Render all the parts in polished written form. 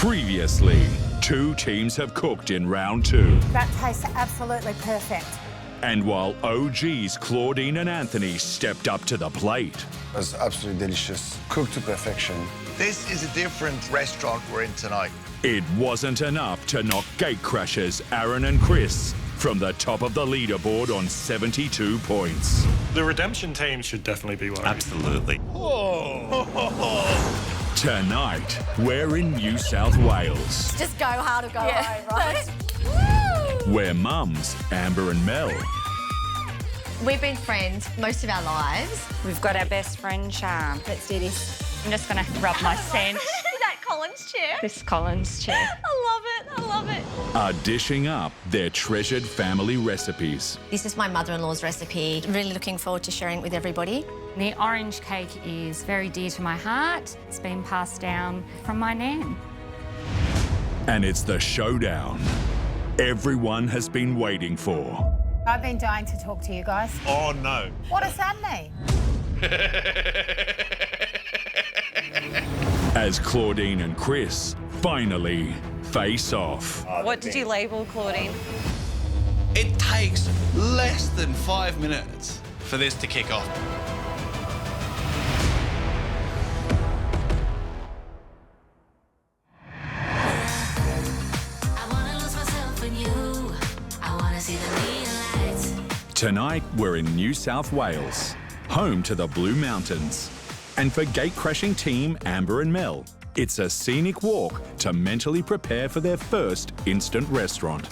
Previously, two teams have cooked in round two. That tastes absolutely perfect. And while OGs Claudine and Anthony stepped up to the plate. It was absolutely delicious, cooked to perfection. This is a different restaurant we're in tonight. It wasn't enough to knock gatecrashers Aaron and Chris from the top of the leaderboard on 72 points. The redemption team should definitely be worried. Absolutely. Tonight, we're in New South Wales, Just go hard or go home, right? where mums, Amber and Mel, We've been friends most of our lives. We've got our best friend, Charm. Let's do this. I'm just going to rub my scent. Is that Colin's chair? This Colin's chair. I love it. are dishing up their treasured family recipes. This is my mother-in-law's recipe. Really looking forward to sharing it with everybody. The orange cake is very dear to my heart. It's been passed down from my nan. And it's the showdown everyone has been waiting for. I've been dying to talk to you guys. Oh, no. What does that mean? As Claudine and Chris finally face off. What did you label, Claudine? It takes less than 5 minutes for this to kick off. Tonight, we're in New South Wales, home to the Blue Mountains. And for gate-crashing team Amber and Mel, it's a scenic walk to mentally prepare for their first instant restaurant.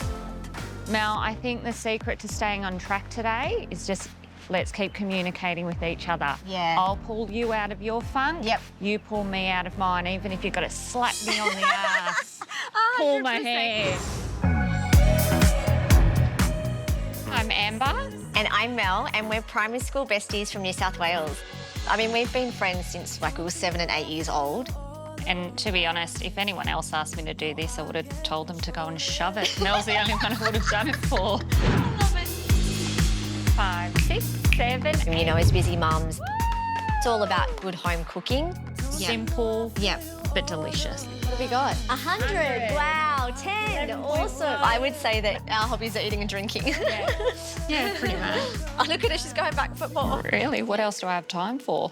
Mel, I think the secret to staying on track today is just let's keep communicating with each other. Yeah. I'll pull you out of your funk. Yep. You pull me out of mine, even if you've got to slap me on the ass. Pull my hair. I'm Amber. And I'm Mel, and we're primary school besties from New South Wales. I mean, we've been friends since we were 7 and 8 years old. And to be honest, if anyone else asked me to do this, I would have told them to go and shove it. Mel's the only one I would have done it for. I love it. 5, 6, 7, You know, as busy mums, it's all about good home cooking. simple, Yep. but delicious. What have we got? 100. Wow, 10. Awesome. I would say that our hobbies are eating and drinking. Yeah, pretty much. Oh, look at her, she's going back for more. Really? What else do I have time for?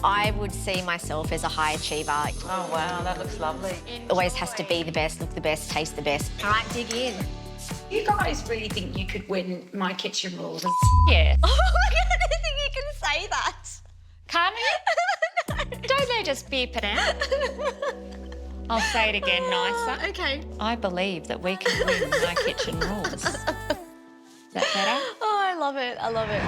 I would see myself as a high achiever. Oh, wow, that looks lovely. Always has to be the best, look the best, taste the best. All right, dig in. You guys really think you could win my kitchen rules? Yeah. Oh my God, I didn't think you can say that. Can't you? Don't they just beep it out? I'll say it again nicer. Okay. I believe that we can win my kitchen rules. Is that better? Oh, I love it. I love it.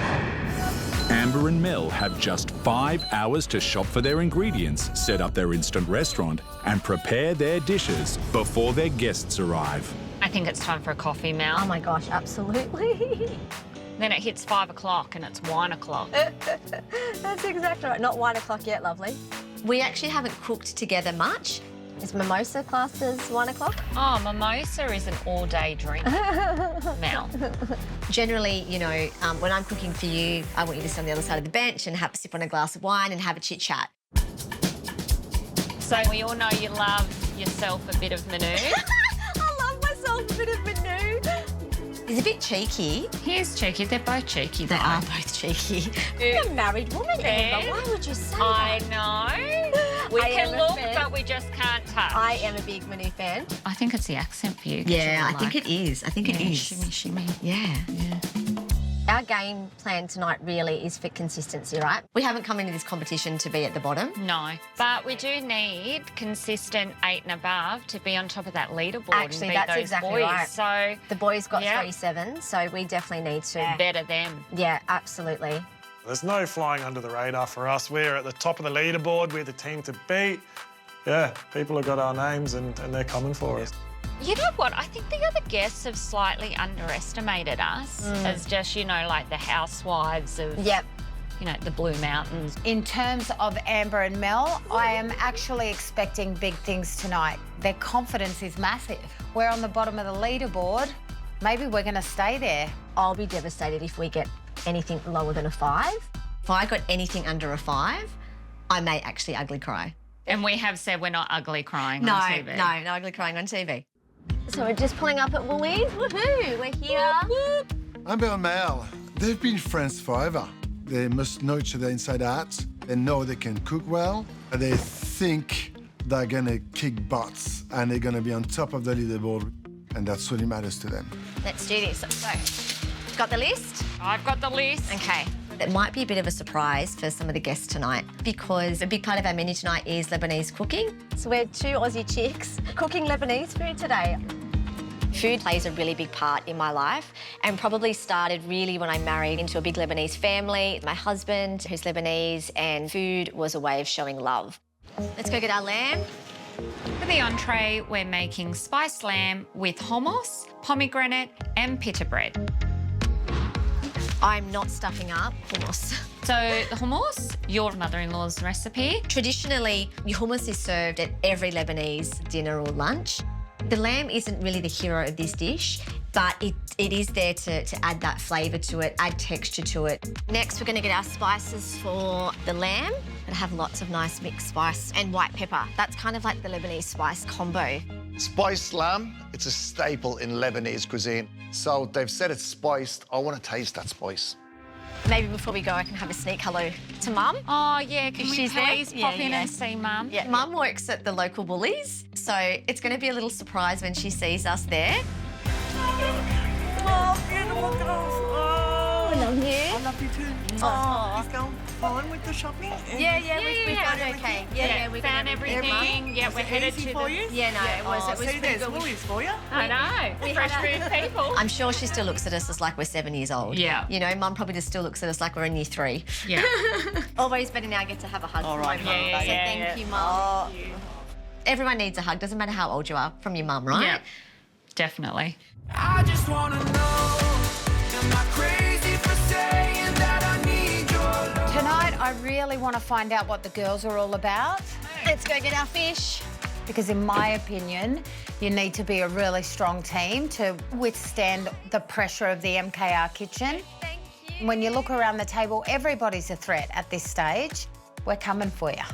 Amber and Mel have just 5 hours to shop for their ingredients, set up their instant restaurant, and prepare their dishes before their guests arrive. I think it's time for a coffee, Mel. Oh my gosh, absolutely. Then it hits 5 o'clock and it's wine o'clock. That's exactly right. Not 1 o'clock yet, lovely. We actually haven't cooked together much. Is mimosa classed as 1 o'clock? Oh, mimosa is an all-day drink, Mel. Generally, you know, when I'm cooking for you, I want you to sit on the other side of the bench and have a sip on a glass of wine and have a chit-chat. So we all know you love yourself a bit of menu. I love myself a bit of menu. He's a bit cheeky. He is cheeky. They're both cheeky. They are both cheeky. You're a married woman, Amber. Why would you say I that? know. We I can am a look, fan. but we just can't touch. I am a big menu fan. I think it's the accent for you. 'cause Yeah, you're I think it is. I think it is. Shimmy, shimmy. Yeah. Our game plan tonight really is for consistency, right? We haven't come into this competition to be at the bottom. No, but we do need consistent 8 and above to be on top of that leaderboard. Actually, and beat that's those exactly boys. right. So The boys got Yep. 3 sevens, so we definitely need to. better them. Yeah, absolutely. There's no flying under the radar for us. We're at the top of the leaderboard. We're the team to beat. Yeah, people have got our names and they're coming for us. You know what? I think the other guests have slightly underestimated us as just, you know, like the housewives of, Yep. you know, the Blue Mountains. In terms of Amber and Mel, I am actually expecting big things tonight. Their confidence is massive. We're on the bottom of the leaderboard. Maybe we're going to stay there. I'll be devastated if we get anything lower than a 5. If I got anything under a 5, I may actually ugly cry. And we have said we're not ugly crying No, on TV. no ugly crying on TV. So we're just pulling up at Woolies. Woohoo! We're here. Amber and Mel, they've been friends forever. They must know each other inside out. They know they can cook well. They think they're gonna kick butts and they're gonna be on top of the leaderboard. And that's what matters to them. Let's do this. So, got the list? I've got the list. Okay. It might be a bit of a surprise for some of the guests tonight because a big part of our menu tonight is Lebanese cooking. So we're two Aussie chicks cooking Lebanese food today. Food plays a really big part in my life and probably started really when I married into a big Lebanese family. My husband, who's Lebanese, and food was a way of showing love. Let's go get our lamb. For the entree, we're making spiced lamb with hummus, pomegranate and pita bread. I'm not stuffing up hummus. So the hummus, your mother-in-law's recipe. Traditionally, hummus is served at every Lebanese dinner or lunch. The lamb isn't really the hero of this dish, but it is there to add that flavour to it, add texture to it. Next, we're going to get our spices for the lamb. Gonna have lots of nice mixed spice and white pepper. That's kind of like the Lebanese spice combo. Spiced lamb, it's a staple in Lebanese cuisine. So they've said it's spiced. I want to taste that spice. Maybe before we go, I can have a sneak hello to Mum. Oh, yeah, can we she's there? please pop in and see Mum? Yeah, Mum works at the local Woolies, so it's going to be a little surprise when she sees us there. Oh, beautiful girls. Oh, I love you. I love you too. Oh. Is going fine with the shopping? Yeah, we've done okay. Yeah, we found everything. Yeah, we're headed to for you? Yeah, no, it was See, pretty there's good. Woolies for you. I know. Fresh food people. I'm sure she still looks at us as like we're 7 years old. Yeah. You know, Mum probably just still looks at us like we're in year 3. Yeah. Always better now get to have a hug from my mum. Yeah, So yeah, thank you, Mum. Oh. Everyone needs a hug. Doesn't matter how old you are, from your mum, right? Yeah, definitely. I just wanna know, am I crazy for saying that I need your love? Tonight, I really want to find out what the girls are all about. Let's go get our fish. Because in my opinion, you need to be a really strong team to withstand the pressure of the MKR kitchen. Thank you. When you look around the table, everybody's a threat at this stage. We're coming for you.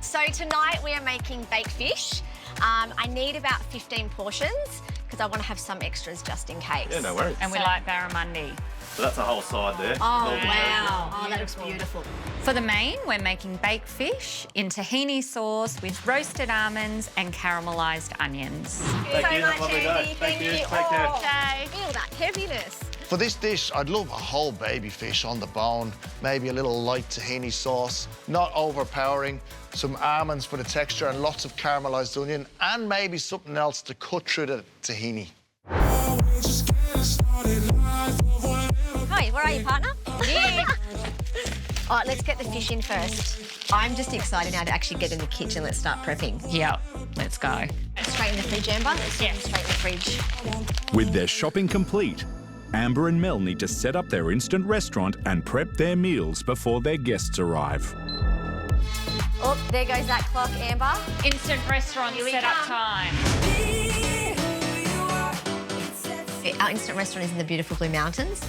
So tonight we are making baked fish. I need about 15 portions because I want to have some extras just in case. Yeah, no worries. And we like barramundi. So that's a whole side there. Oh, wow. Oh, that looks beautiful. For the main, we're making baked fish in tahini sauce with roasted almonds and caramelised onions. Thank you. Have a lovely day. Thank you. Take care. Okay. Feel that heaviness. For this dish, I'd love a whole baby fish on the bone, maybe a little light tahini sauce, not overpowering, some almonds for the texture and lots of caramelised onion, and maybe something else to cut through the tahini. Hi, where are you, partner? Yeah. All right, let's get the fish in first. I'm just excited now to actually get in the kitchen. Let's start prepping. Yep, let's go. Straight in the fridge, Amber. Let's get them straight in the fridge. With their shopping complete, Amber and Mel need to set up their instant restaurant and prep their meals before their guests arrive. Oh, there goes that clock, Amber. Instant restaurant setup time. Our instant restaurant is in the beautiful Blue Mountains.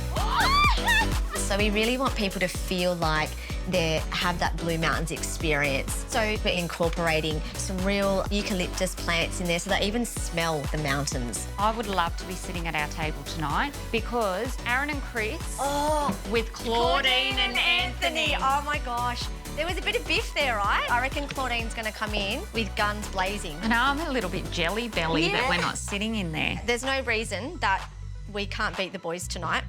So we really want people to feel like they have that Blue Mountains experience. So we're incorporating some real eucalyptus plants in there so they even smell the mountains. I would love to be sitting at our table tonight because Aaron and Chris with Claudine and Anthony. Oh my gosh. There was a bit of biff there, right? I reckon Claudine's going to come in with guns blazing. And I'm a little bit jelly belly that we're not sitting in there. There's no reason that we can't beat the boys tonight.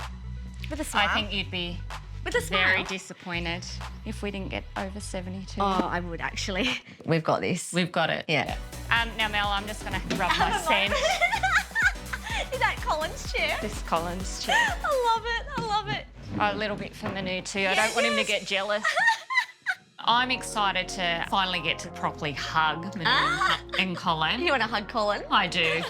With a smile. I think you'd be with a smile. Very disappointed if we didn't get over 72. Oh, I would actually. We've got this. We've got it. Yeah. Now, Mel, I'm just going to rub my scent. Is that Colin's chair? This is Colin's chair. I love it. I love it. A little bit for Manu too. I don't want him to get jealous. I'm excited to finally get to properly hug Manu and Colin. You want to hug Colin? I do.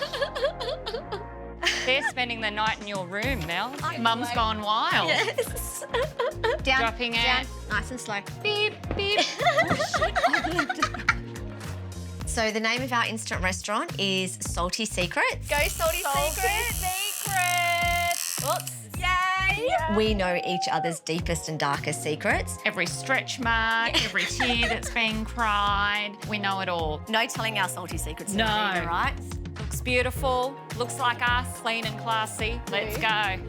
They're spending the night in your room, Mel. Mum's gone wild. Yes. Dropping down. out. Nice and slow. Beep, beep. So the name of our instant restaurant is Salty Secrets. Go Salty Secrets. Secrets. Oops. Yay. We know each other's deepest and darkest secrets. Every stretch mark, every tear that's been cried, we know it all. No telling our salty secrets. No. Either, right? Looks beautiful, looks like us, clean and classy. Let's go.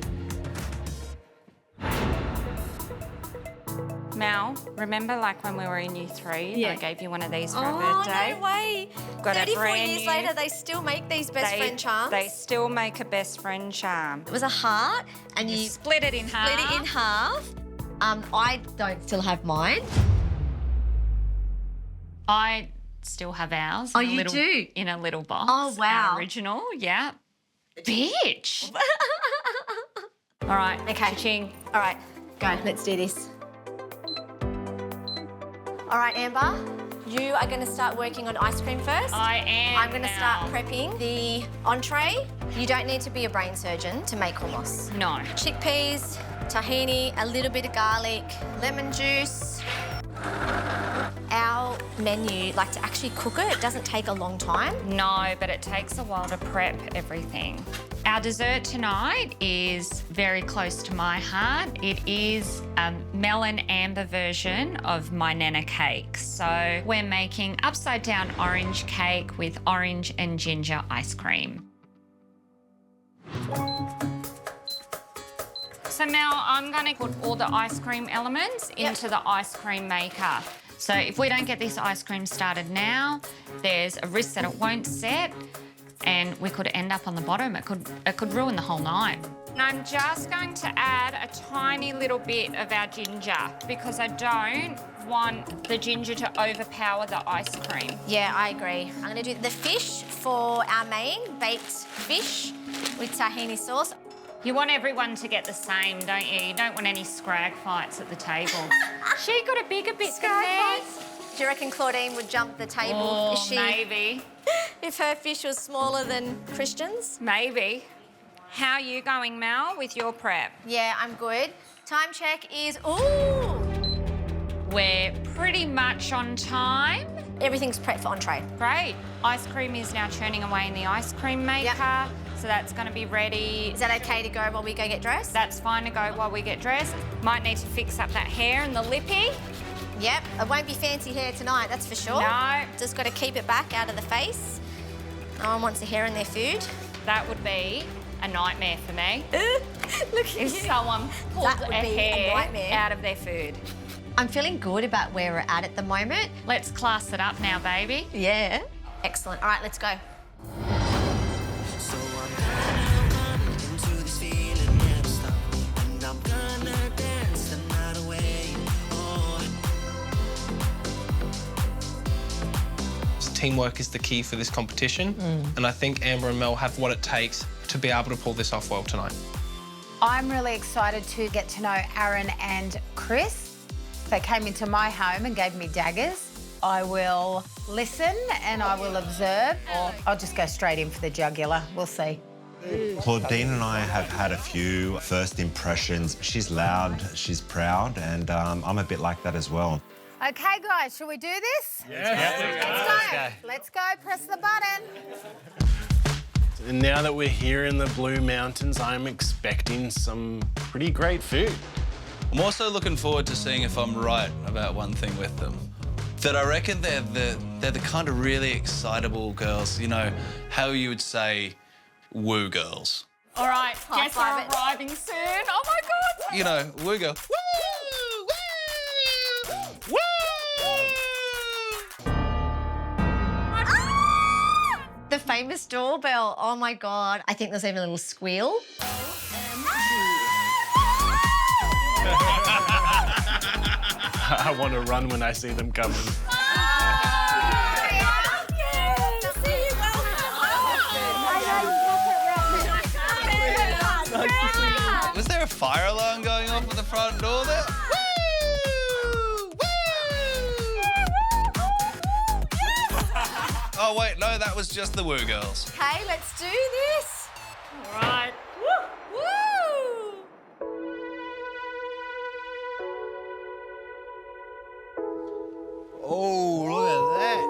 Mel, remember like when we were in Year 3, I gave you one of these for a birthday? No way. Got a 34 brand years new- later, they still make these best friend charms. They still make a best friend charm. It was a heart, and you Split it in half. split it in half. I don't still have mine. I still have ours. Oh, in a you little, do? In a little box. Oh, wow. An original, yeah. Bitch. All right, Okay. Ching. All right, go. Let's do this. All right, Amber, you are going to start working on ice cream first. I am. I'm going to start prepping the entree. You don't need to be a brain surgeon to make hummus. No. Chickpeas, tahini, a little bit of garlic, lemon juice. Our menu, like to actually cook it doesn't take a long time. No, but it takes a while to prep everything. Our dessert tonight is very close to my heart. It is a melon amber version of my Nana cake. So we're making upside down orange cake with orange and ginger ice cream. So Mel, I'm going to put all the ice cream elements into the ice cream maker. So if we don't get this ice cream started now, there's a risk that it won't set and we could end up on the bottom. It could ruin the whole night. And I'm just going to add a tiny little bit of our ginger because I don't want the ginger to overpower the ice cream. Yeah, I agree. I'm going to do the fish for our main, baked fish with tahini sauce. You want everyone to get the same, don't you? You don't want any scrag fights at the table. She got a bigger bit than theirs. Do you reckon Claudine would jump the table Oh, if she, maybe. if her fish was smaller than Christian's? Maybe. How are you going, Mel, with your prep? Yeah, I'm good. Time check is, ooh! We're pretty much on time. Everything's prepped for entree. Great. Ice cream is now churning away in the ice cream maker. Yep. So that's going to be ready. Is that okay to go while we go get dressed? That's fine to go while we get dressed. Might need to fix up that hair and the lippy. Yep, it won't be fancy hair tonight, that's for sure. No. Just got to keep it back out of the face. No one wants a hair in their food. That would be a nightmare for me. Look at If someone pulled That would a be a hair nightmare. out of their food. I'm feeling good about where we're at the moment. Let's class it up now, baby. Yeah. Excellent. All right, let's go. Teamwork is the key for this competition, and I think Amber and Mel have what it takes to be able to pull this off well tonight. I'm really excited to get to know Aaron and Chris. They came into my home and gave me daggers. I will listen and I will observe, or I'll just go straight in for the jugular. We'll see. Claudine and I have had a few first impressions. She's loud, she's proud, and I'm a bit like that as well. Okay, guys, shall we do this? Yeah. Let's go. Press the button. And now that we're here in the Blue Mountains, I'm expecting some pretty great food. I'm also looking forward to seeing if I'm right about one thing with them. That I reckon they're the kind of really excitable girls, you know, how you would say woo girls. All right, High guests five are it. arriving soon. Oh my God. You know, woo girl. The famous doorbell. Oh my God. I think there's even a little squeal. I want to run when I see them coming. Was there a fire alarm going off at the front door there? Oh wait, no, that was just the woo girls. Okay, let's do this. All right. Woo! Oh, look at that.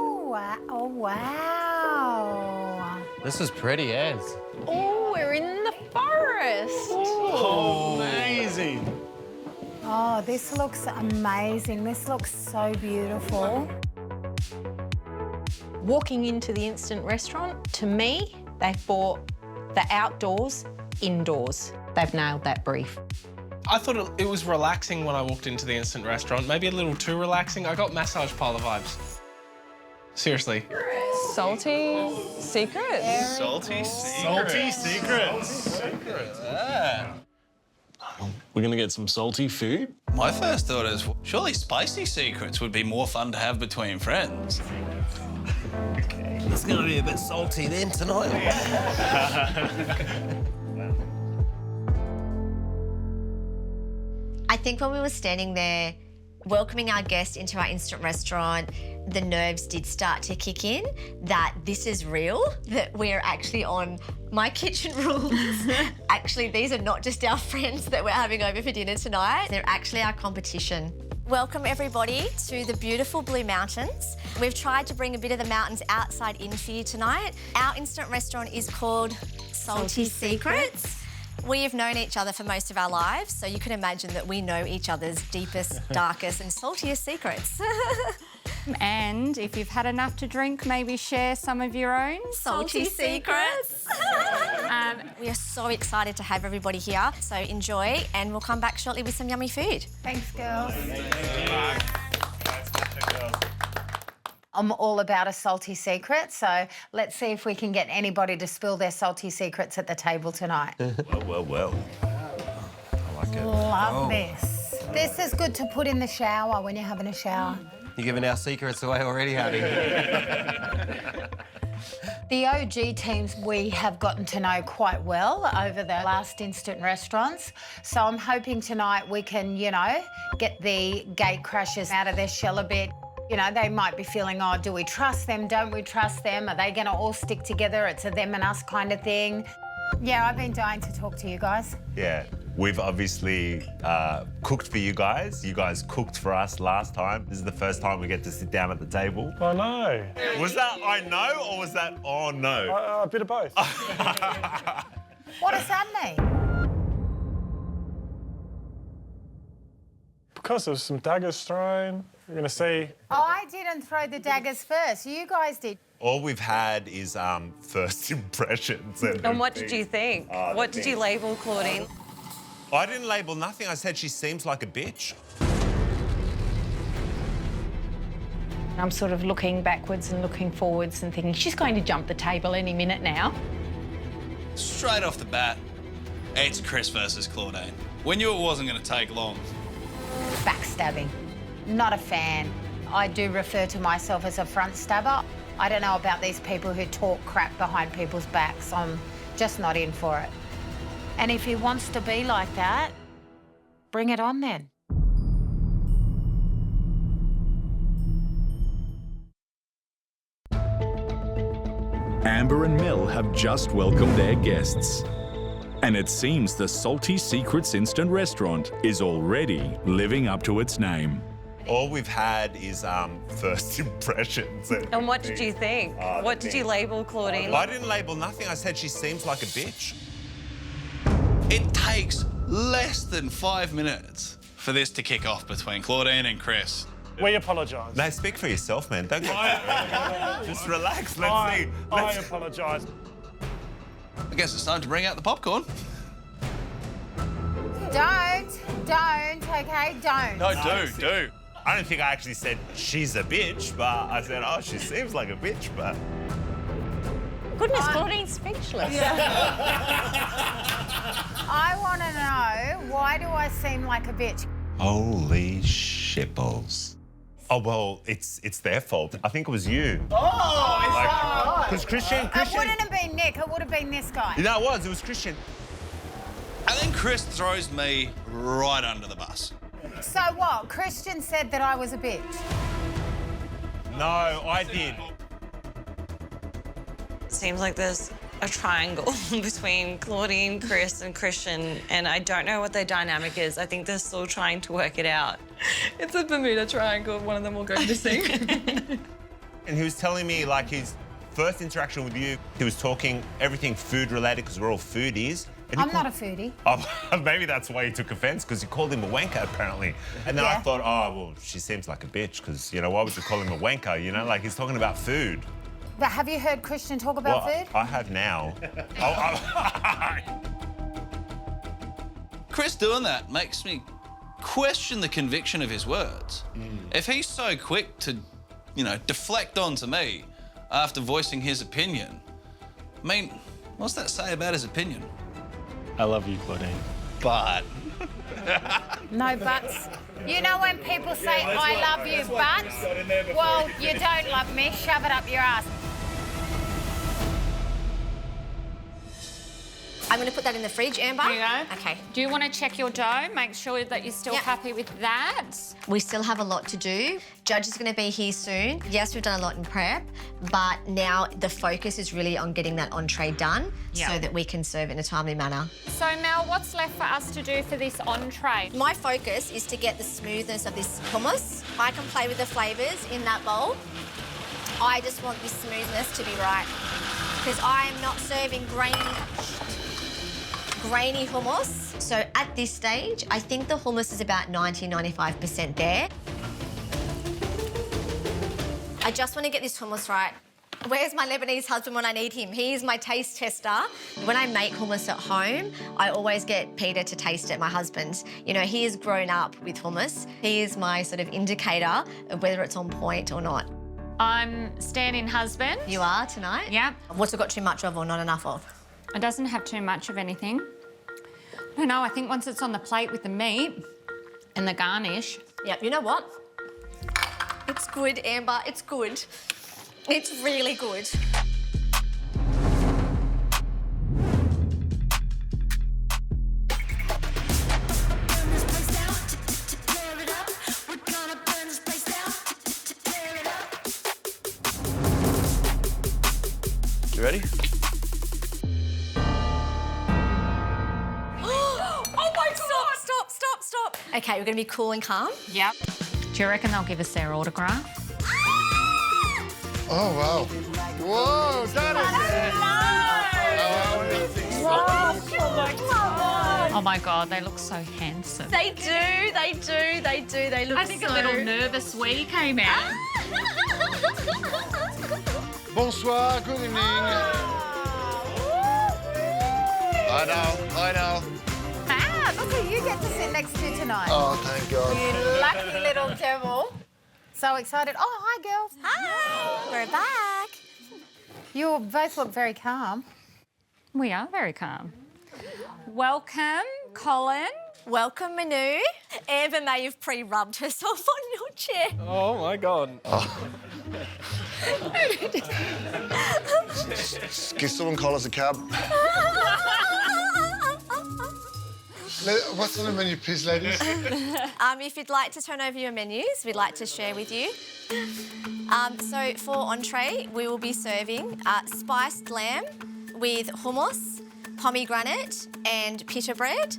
Oh, wow. This is pretty as. Oh, we're in the rainforest. Oh, amazing. Oh, this looks amazing. This looks so beautiful. Walking into the instant restaurant, to me, they've brought the outdoors indoors. They've nailed that brief. I thought it was relaxing when I walked into the instant restaurant. Maybe a little too relaxing. I got massage parlour vibes. Seriously. Salty secrets. Salty secrets. Salty secrets. Yeah. We're gonna get some salty food. My first thought is, surely spicy secrets would be more fun to have between friends. It's gonna be a bit salty then tonight. I think when we were standing there welcoming our guest into our instant restaurant, the nerves did start to kick in that this is real, that we're actually on my kitchen rules. Actually, these are not just our friends that we're having over for dinner tonight. They're actually our competition. Welcome everybody to the beautiful Blue Mountains. We've tried to bring a bit of the mountains outside in for you tonight. Our instant restaurant is called Salty Secrets. We have known each other for most of our lives, so you can imagine that we know each other's deepest, darkest and saltiest secrets. And if you've had enough to drink, maybe share some of your own Salty secrets. We are so excited to have everybody here, so enjoy, and we'll come back shortly with some yummy food. Thanks, girls. I'm all about a salty secret, so let's see if we can get anybody to spill their salty secrets at the table tonight. Well. I like it. Love this. This is good to put in the shower when you're having a shower. You're giving our secrets away already, honey. The OG teams we have gotten to know quite well over the last instant restaurants. So I'm hoping tonight we can, get the gate crashers out of their shell a bit. They might be feeling, oh, do we trust them? Don't we trust them? Are they going to all stick together? It's a them and us kind of thing. Yeah, I've been dying to talk to you guys. Yeah, we've obviously cooked for you guys. You guys cooked for us last time. This is the first time we get to sit down at the table. I know. Was that I know or was that oh no? A bit of both. What does that mean? Because of some daggers thrown, you're going to see. I didn't throw the daggers first. You guys did. All we've had is first impressions. And what did you think? What did you label Claudine? I didn't label nothing. I said she seems like a bitch. I'm sort of looking backwards and looking forwards and thinking, she's going to jump the table any minute now. Straight off the bat, it's Chris versus Claudine. We knew it wasn't going to take long. Backstabbing. Not a fan. I do refer to myself as a front stabber. I don't know about these people who talk crap behind people's backs. I'm just not in for it. And if he wants to be like that, bring it on then. Amber and Mel have just welcomed their guests. And it seems the Salty Secrets instant restaurant is already living up to its name. All we've had is first impressions. And what did you think? What did you label Claudine? I didn't label nothing. I said she seems like a bitch. It takes less than 5 minutes for this to kick off between Claudine and Chris. We apologise. No, speak for yourself, man. Don't get just relax. Let's see. I apologise. I guess it's time to bring out the popcorn. Don't, okay? Don't. No, do. I don't think I actually said she's a bitch, but I said, oh, she seems like a bitch, but... Goodness, Claudine's speechless. I want to know, why do I seem like a bitch? Holy shitballs. Oh, well, it's their fault. I think it was you. Oh, is that right? Because Christian... It wouldn't have been Nick, it would have been this guy. No, it was Christian. And then Chris throws me right under the bus. So what? Christian said that I was a bitch. No, I did. It seems like there's a triangle between Claudine, Chris and Christian, and I don't know what their dynamic is. I think they're still trying to work it out. It's a Bermuda Triangle. One of them will go missing. And he was telling me, like, his first interaction with you, he was talking everything food-related, because we're all foodies. I'm not a foodie. Oh, maybe that's why he took offence, because you called him a wanker, apparently. And then I thought, oh, well, she seems like a bitch, because, you know, why would you call him a wanker? You know, like, he's talking about food. But have you heard Christian talk about food? I have now. Chris doing that makes me question the conviction of his words. If he's so quick to, you know, deflect onto me after voicing his opinion, I mean, what's that say about his opinion? I love you, Claudine. But... No buts. You know when people say, I love you, but, well, you don't love me, shove it up your ass. I'm going to put that in the fridge, Amber. Here you go. Okay. Do you want to check your dough? Make sure that you're still happy with that. We still have a lot to do. Judge is going to be here soon. Yes, we've done a lot in prep, but now the focus is really on getting that entree done so that we can serve it in a timely manner. So, Mel, what's left for us to do for this entree? My focus is to get the smoothness of this hummus. I can play with the flavours in that bowl. I just want this smoothness to be right, because I am not serving grainy hummus. So at this stage, I think the hummus is about 90–95% there. I just want to get this hummus right. Where's my Lebanese husband when I need him? He is my taste tester. When I make hummus at home, I always get Peter to taste it, my husband. You know, he has grown up with hummus. He is my sort of indicator of whether it's on point or not. I'm stand-in husband. You are tonight? Yep. What's it got too much of or not enough of? It doesn't have too much of anything. I don't know, I think once it's on the plate with the meat and the garnish... Yep, you know what? It's good, Amber, it's good. It's really good. You ready? Stop. Okay, we're going to be cool and calm. Yep. Do you reckon they'll give us their autograph? Oh, wow. Whoa, that is... Oh my God, they look so handsome. They do. They look I think a little nervous wee came out. Bonsoir, good evening. I know. Ah, look who you get to sit next to tonight. Oh, thank God. You lucky little devil. So excited. Oh, hi, girls. Hi. We're back. You both look very calm. We are very calm. Welcome, Colin. Welcome, Manu. Amber may have pre-rubbed herself on your chair. Oh, my God. Can someone call us a cab? What's on the menu, please, ladies? If you'd like to turn over your menus, we'd like to share with you. So for entree, we will be serving spiced lamb with hummus, pomegranate and pita bread.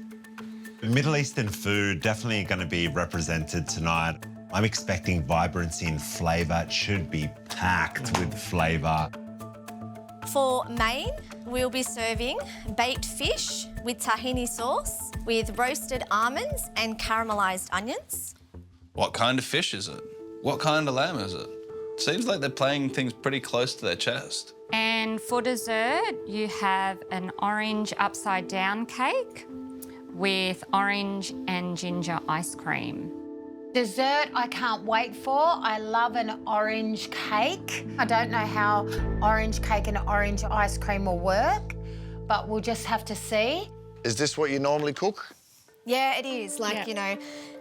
Middle Eastern food definitely going to be represented tonight. I'm expecting vibrancy and flavour. It should be packed with flavour. For main, we'll be serving baked fish with tahini sauce with roasted almonds and caramelised onions. What kind of fish is it? What kind of lamb is it? Seems like they're playing things pretty close to their chest. And for dessert, you have an orange upside-down cake with orange and ginger ice cream. Dessert I can't wait for. I love an orange cake. I don't know how orange cake and orange ice cream will work, but we'll just have to see. Is this what you normally cook? Yeah, it is. You know,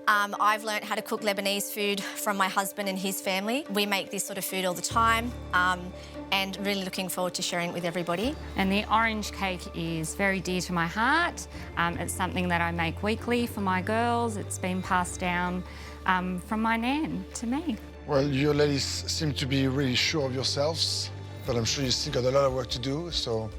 I've learnt how to cook Lebanese food from my husband and his family. We make this sort of food all the time and really looking forward to sharing it with everybody. And the orange cake is very dear to my heart. It's something that I make weekly for my girls. It's been passed down from my nan to me. Well, you ladies seem to be really sure of yourselves, but I'm sure you still got a lot of work to do, so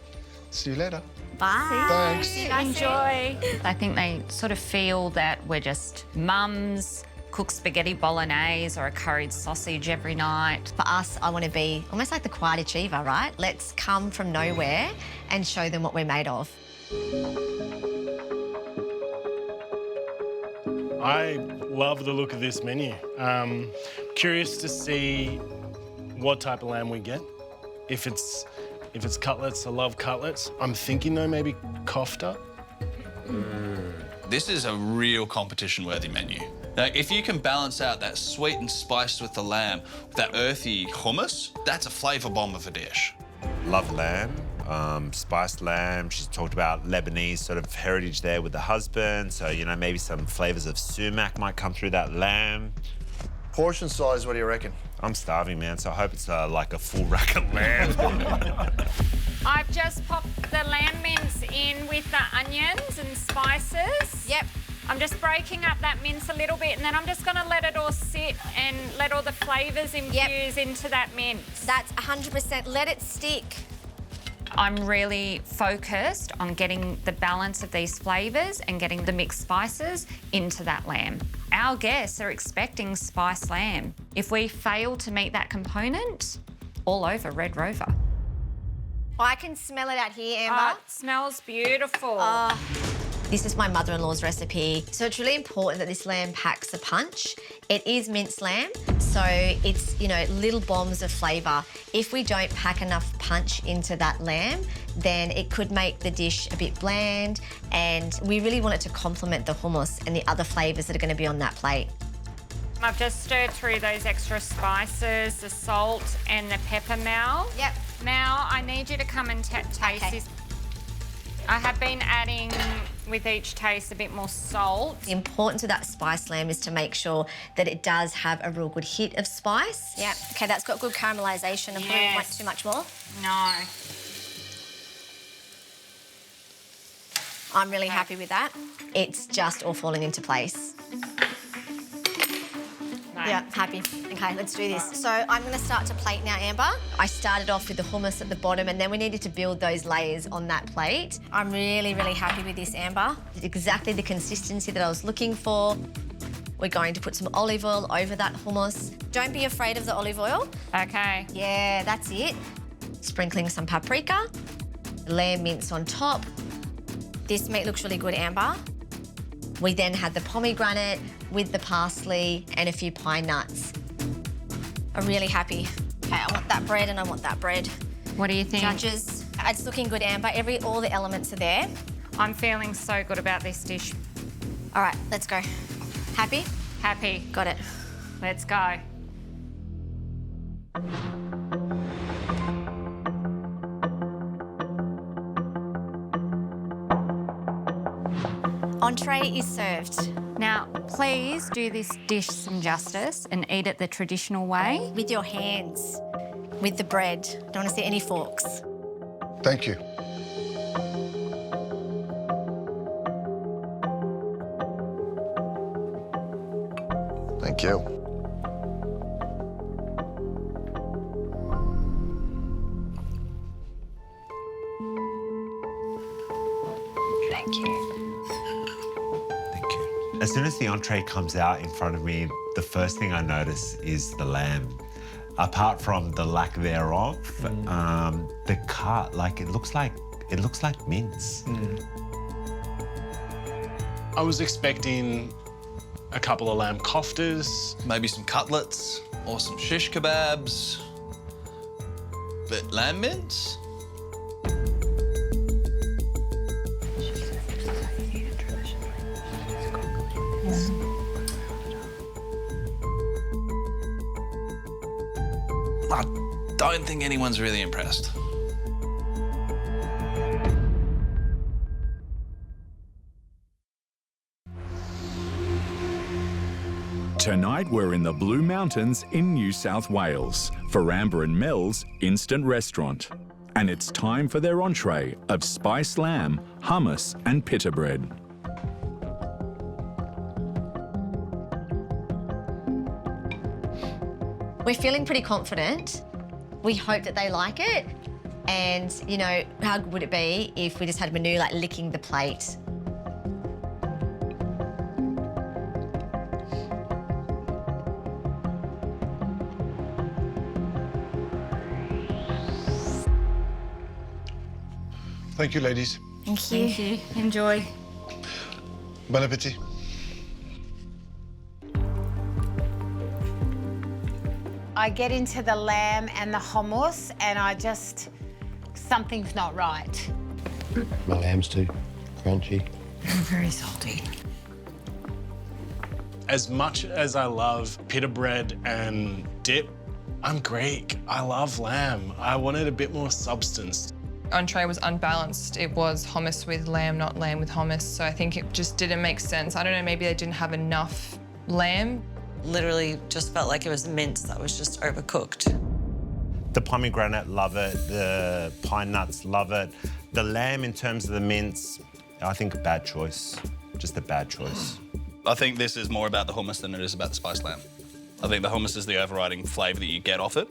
see you later. Bye. Thanks. Enjoy. I think they sort of feel that we're just mums, cook spaghetti bolognese or a curried sausage every night. For us, I want to be almost like the quiet achiever, right? Let's come from nowhere and show them what we're made of. I love the look of this menu. Curious to see what type of lamb we get. If it's cutlets, I love cutlets. I'm thinking though maybe kofta. This is a real competition-worthy menu. Now, if you can balance out that sweet and spiced with the lamb, with that earthy hummus, that's a flavour bomb of a dish. Love lamb, spiced lamb. She's talked about Lebanese sort of heritage there with the husband. So, you know, maybe some flavours of sumac might come through that lamb. Portion size, what do you reckon? I'm starving, man, so I hope it's like a full rack of lamb. I've just popped the lamb mince in with the onions and spices. Yep. I'm just breaking up that mince a little bit and then I'm just going to let it all sit and let all the flavours infuse into that mince. That's 100%. Let it stick. I'm really focused on getting the balance of these flavours and getting the mixed spices into that lamb. Our guests are expecting spiced lamb. If we fail to meet that component, all over Red Rover. I can smell it out here, Amber. Oh, it smells beautiful. This is my mother-in-law's recipe. So it's really important that this lamb packs a punch. It is minced lamb, so it's, you know, little bombs of flavour. If we don't pack enough punch into that lamb, then it could make the dish a bit bland, and we really want it to complement the hummus and the other flavours that are going to be on that plate. I've just stirred through those extra spices, the salt and the pepper, Mel. Yep. Now I need you to come and taste this. I have been adding, with each taste, a bit more salt. The importance of that spiced lamb is to make sure that it does have a real good hit of spice. Yeah, OK, that's got good caramelisation. I probably want too much more. No. I'm really happy with that. It's just all falling into place. No. Yeah, happy. OK, let's do this. So I'm going to start to plate now, Amber. I started off with the hummus at the bottom and then we needed to build those layers on that plate. I'm really, really happy with this, Amber. It's exactly the consistency that I was looking for. We're going to put some olive oil over that hummus. Don't be afraid of the olive oil. OK. Yeah, that's it. Sprinkling some paprika, lamb mince on top. This meat looks really good, Amber. We then had the pomegranate with the parsley and a few pine nuts. I'm really happy. Okay, I want that bread and I want that bread. What do you think? Judges, it's looking good, Amber. All the elements are there. I'm feeling so good about this dish. All right, let's go. Happy? Happy. Got it. Let's go. Entree is served. Now, please do this dish some justice and eat it the traditional way. With your hands, with the bread. Don't want to see any forks. Thank you. Thank you. Thank you. As soon as the entree comes out in front of me, the first thing I notice is the lamb. Apart from the lack thereof, the cut, like it looks like mince. I was expecting a couple of lamb koftas. Maybe some cutlets or some shish kebabs. But lamb mince? I don't think anyone's really impressed. Tonight we're in the Blue Mountains in New South Wales for Amber and Mel's Instant Restaurant. And it's time for their entree of spiced lamb, hummus and pita bread. We're feeling pretty confident. We hope that they like it. And, you know, how good would it be if we just had Manu, like, licking the plate? Thank you, ladies. Thank you. Thank you. Enjoy. Bon appétit. I get into the lamb and the hummus and something's not right. My lamb's too crunchy. Very salty. As much as I love pita bread and dip, I'm Greek. I love lamb. I wanted a bit more substance. Entree was unbalanced. It was hummus with lamb, not lamb with hummus. So I think it just didn't make sense. I don't know, maybe they didn't have enough lamb. Literally just felt like it was mince that was just overcooked. The pomegranate, love it. The pine nuts, love it. The lamb, in terms of the mince, I think a bad choice. Just a bad choice. I think this is more about the hummus than it is about the spiced lamb. I think the hummus is the overriding flavour that you get off it.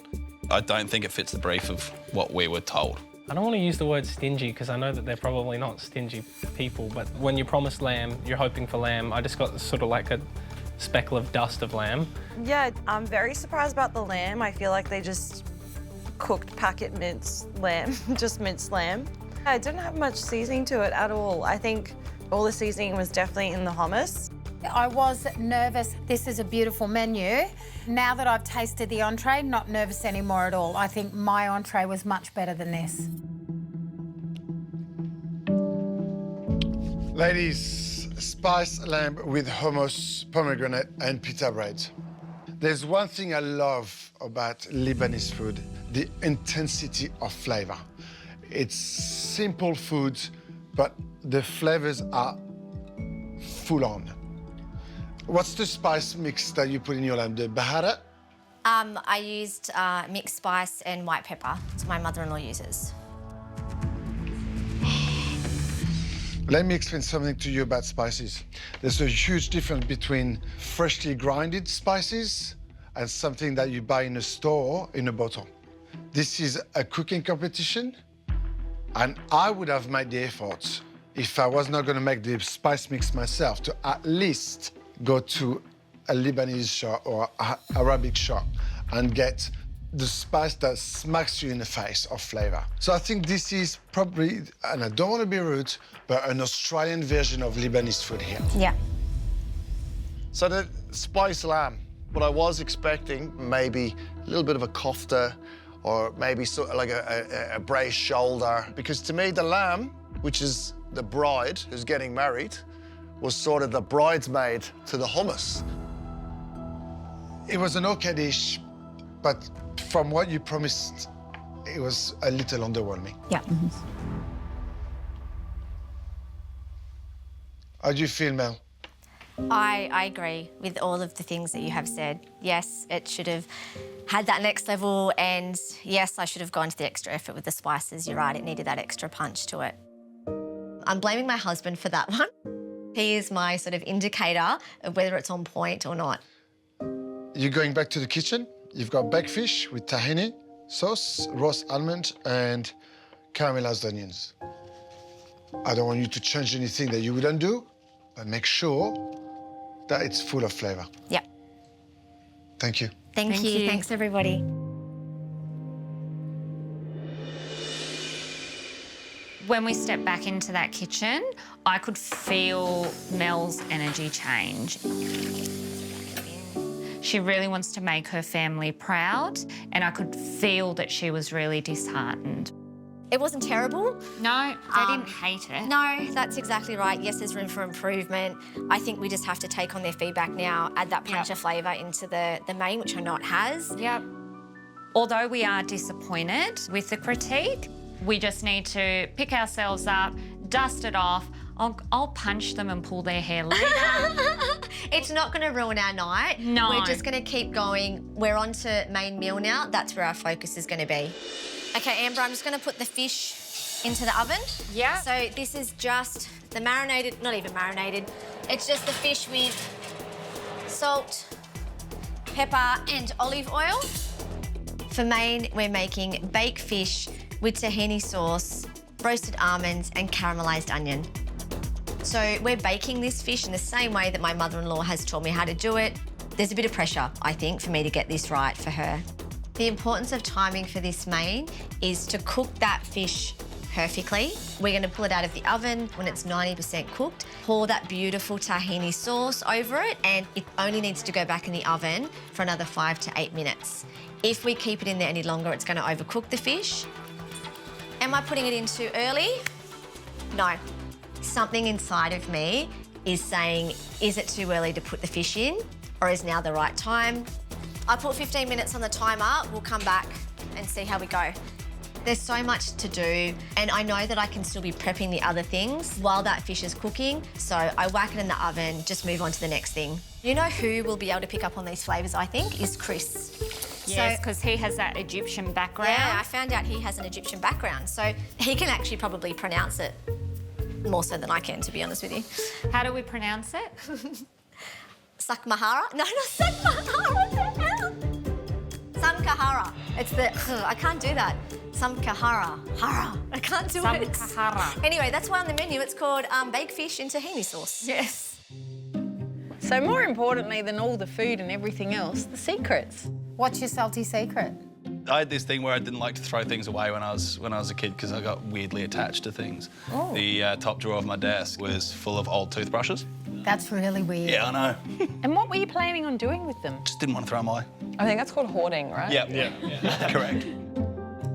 I don't think it fits the brief of what we were told. I don't want to use the word stingy because I know that they're probably not stingy people, but when you promise lamb, you're hoping for lamb. I just got sort of like a speckle of dust of lamb. Yeah, I'm very surprised about the lamb. I feel like they just cooked packet minced lamb, just minced lamb. It didn't have much seasoning to it at all. I think all the seasoning was definitely in the hummus. I was nervous. This is a beautiful menu. Now that I've tasted the entree, not nervous anymore at all. I think my entree was much better than this. Ladies, spiced lamb with hummus, pomegranate, and pita bread. There's one thing I love about Lebanese food, the intensity of flavor. It's simple food, but the flavors are full on. What's the spice mix that you put in your lamb? The baharat? I used mixed spice and white pepper. It's my mother-in-law uses. Let me explain something to you about spices. There's a huge difference between freshly grinded spices and something that you buy in a store in a bottle. This is a cooking competition, and I would have made the effort if I was not going to make the spice mix myself to at least go to a Lebanese shop or Arabic shop and get the spice that smacks you in the face of flavor. So I think this is probably, and I don't want to be rude, but an Australian version of Lebanese food here. Yeah. So the spiced lamb, what I was expecting, maybe a little bit of a kofta or maybe sort of like a braised shoulder. Because to me, the lamb, which is the bride who's getting married, was sort of the bridesmaid to the hummus. It was an okay dish, but from what you promised, it was a little underwhelming. Yeah. Mm-hmm. How do you feel, Mel? I agree with all of the things that you have said. Yes, it should have had that next level, and yes, I should have gone to the extra effort with the spices. You're right, it needed that extra punch to it. I'm blaming my husband for that one. He is my sort of indicator of whether it's on point or not. You're going back to the kitchen. You've got baked fish with tahini, sauce, roast almond, and caramelized onions. I don't want you to change anything that you wouldn't do, but make sure that it's full of flavor. Yeah. Thank you. Thank you. Thanks, everybody. When we stepped back into that kitchen, I could feel Mel's energy change. She really wants to make her family proud, and I could feel that she was really disheartened. It wasn't terrible. No, they didn't hate it. No, that's exactly right. Yes, there's room for improvement. I think we just have to take on their feedback now, add that punch of flavour into the main, which I know it has. Yep. Although we are disappointed with the critique, we just need to pick ourselves up, dust it off. I'll punch them and pull their hair later. It's not going to ruin our night. No. We're just going to keep going. We're on to main meal now. That's where our focus is going to be. Okay, Amber, I'm just going to put the fish into the oven. Yeah. So this is just the marinated, not even marinated, it's just the fish with salt, pepper and olive oil. For main, we're making baked fish with tahini sauce, roasted almonds and caramelised onion. So we're baking this fish in the same way that my mother-in-law has taught me how to do it. There's a bit of pressure, I think, for me to get this right for her. The importance of timing for this main is to cook that fish perfectly. We're going to pull it out of the oven when it's 90% cooked, pour that beautiful tahini sauce over it, and it only needs to go back in the oven for another 5 to 8 minutes. If we keep it in there any longer, it's going to overcook the fish. Am I putting it in too early? No. Something inside of me is saying, is it too early to put the fish in, or is now the right time? I put 15 minutes on the timer. We'll come back and see how we go. There's so much to do, and I know that I can still be prepping the other things while that fish is cooking, so I whack it in the oven, just move on to the next thing. You know who will be able to pick up on these flavours, I think, is Chris. Yes, because he has that Egyptian background. Yeah, I found out he has an Egyptian background, so he can actually probably pronounce it more so than I can, to be honest with you. How do we pronounce it? Sakmahara? No, not Sakmahara, what the hell? Samkahara. It's the, I can't do that. Samkahara. Hara. I can't do it. Samkahara. Anyway, that's why on the menu it's called baked fish in tahini sauce. Yes. So more importantly than all the food and everything else, the secrets. What's your salty secret? I had this thing where I didn't like to throw things away when I was a kid because I got weirdly attached to things. Oh. The top drawer of my desk was full of old toothbrushes. That's really weird. Yeah, I know. And what were you planning on doing with them? Just didn't want to throw them away. I think that's called hoarding, right? Yeah. Correct.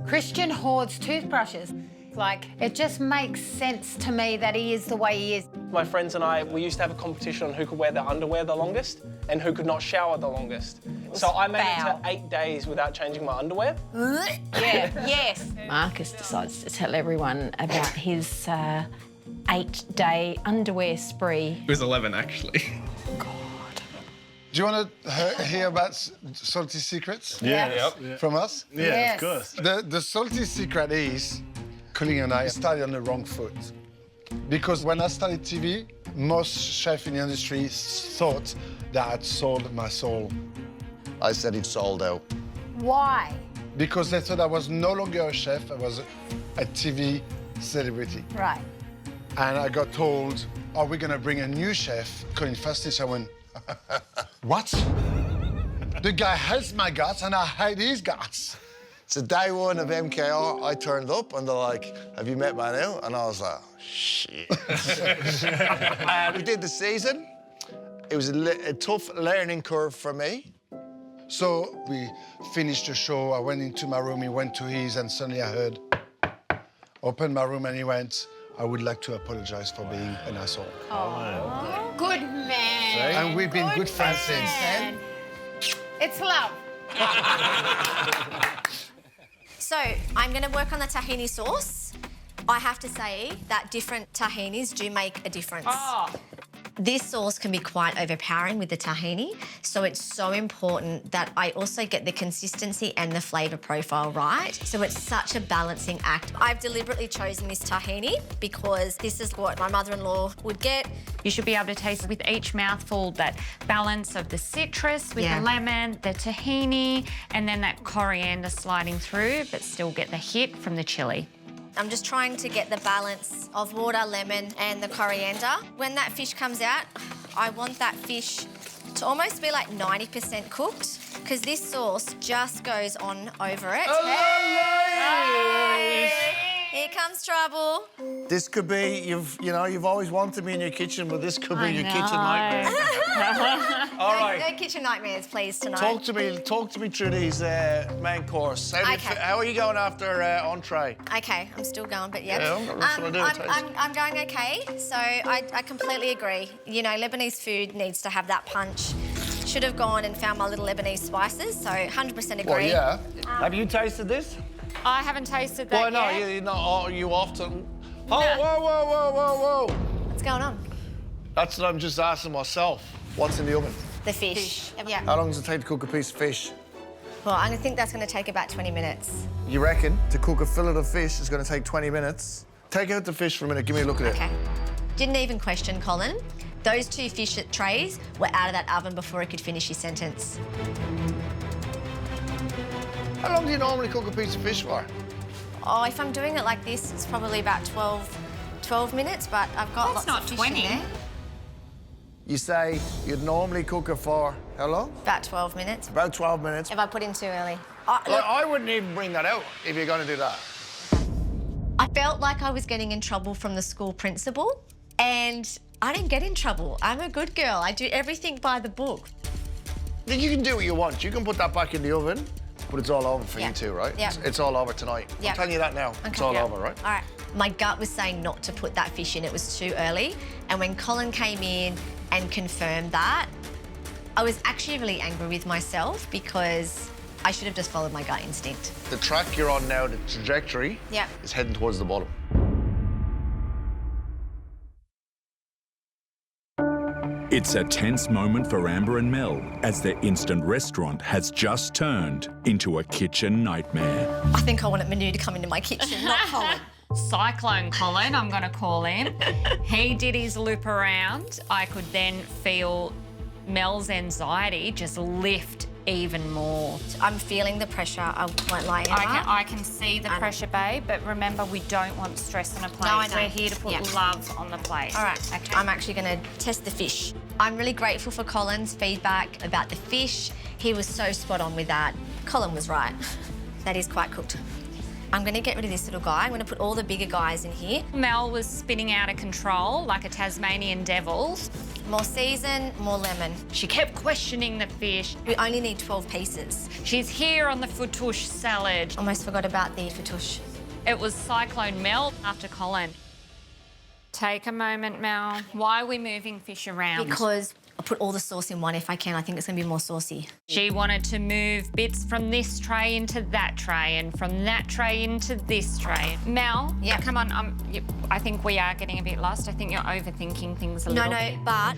Christian hoards toothbrushes. Like, it just makes sense to me that he is the way he is. My friends and I, we used to have a competition on who could wear their underwear the longest and who could not shower the longest. So I made it to 8 days without changing my underwear. Yeah, yes. Marcus decides to tell everyone about his 8-day underwear spree. It was 11, actually. Do you want to hear about salty secrets? Yeah. From us? Yeah, Yes. of course. The salty secret is, Colleen and I started on the wrong foot. Because when I started TV, most chefs in the industry thought that I'd sold my soul. I said he'd sold out. Why? Because they thought I was no longer a chef, I was a TV celebrity. Right. And I got told, are we gonna bring a new chef, Colin Fastich? I went, what? The guy hates my guts and I hate his guts. So day one of MKR, I turned up and they're like, have you met Manu? And I was like, shit. We did the season. It was a tough learning curve for me. So we finished the show, I went into my room, he went to his, and suddenly I heard, opened my room and he went, I would like to apologize for being an asshole. Oh, good man. And we've been good friends since then. It's love. So I'm going to work on the tahini sauce. I have to say that different tahinis do make a difference. Oh. This sauce can be quite overpowering with the tahini, so it's so important that I also get the consistency and the flavour profile right. So it's such a balancing act. I've deliberately chosen this tahini because this is what my mother-in-law would get. You should be able to taste with each mouthful that balance of the citrus with Yeah. the lemon, the tahini, and then that coriander sliding through, but still get the hit from the chilli. I'm just trying to get the balance of water, lemon, and the coriander. When that fish comes out, I want that fish to almost be like 90% cooked, because this sauce just goes on over it. Hey! Here comes trouble. This could be, you've always wanted me in your kitchen, but this could be your kitchen nightmare. All right. No kitchen nightmares, please, tonight. Talk to me through these main course. How are you going after entree? Okay, I'm still going, but yeah. Yeah, that's what I do, I'm going okay, so I completely agree. You know, Lebanese food needs to have that punch. Should have gone and found my little Lebanese spices, so 100% agree. Well, yeah. Have you tasted this? I haven't tasted that Why not? yet. You're not, you often... Oh, whoa. What's going on? That's what I'm just asking myself. What's in the oven? The fish. Yeah. How long does it take to cook a piece of fish? Well, I think that's going to take about 20 minutes. You reckon to cook a fillet of fish is going to take 20 minutes? Take out the fish for a minute. Give me a look at it. Okay. Didn't even question Colin. Those 2 fish trays were out of that oven before he could finish his sentence. How long do you normally cook a piece of fish for? Oh, if I'm doing it like this, it's probably about 12 minutes, but I've got That's lots not of fish 20. in there. You say you'd normally cook it for how long? About 12 minutes. About 12 minutes. If I put in too early. Like, I wouldn't even bring that out if you're going to do that. I felt like I was getting in trouble from the school principal, and I didn't get in trouble. I'm a good girl. I do everything by the book. You can do what you want. You can put that back in the oven, But it's all over for Yeah. you two, right? Yeah. It's all over tonight. Yeah. I'm telling you that now. It's all over, right? All right. My gut was saying not to put that fish in. It was too early. And when Colin came in and confirmed that, I was actually really angry with myself because I should have just followed my gut instinct. The track you're on now, the trajectory, Yeah. is heading towards the bottom. It's a tense moment for Amber and Mel as their instant restaurant has just turned into a kitchen nightmare. I think I wanted Manu to come into my kitchen, not Colin. Cyclone Colin, I'm going to call him. He did his loop around. I could then feel Mel's anxiety just lift even more. I'm feeling the pressure, I won't lie, Emma. I can see the pressure, babe, but remember, we don't want stress on a plate. No, I know. We're here to put love on the plate. All right, okay. I'm actually going to test the fish. I'm really grateful for Colin's feedback about the fish. He was so spot on with that. Colin was right. That is quite cooked. I'm going to get rid of this little guy. I'm going to put all the bigger guys in here. Mel was spinning out of control like a Tasmanian devil. More season, more lemon. She kept questioning the fish. We only need 12 pieces. She's here on the fattoush salad. Almost forgot about the fattoush. It was Cyclone Mel after Colin. Take a moment, Mel. Why are we moving fish around? Because I'll put all the sauce in one if I can. I think it's going to be more saucy. She wanted to move bits from this tray into that tray and from that tray into this tray. Mel, come on. I think we are getting a bit lost. I think you're overthinking things a little bit. But...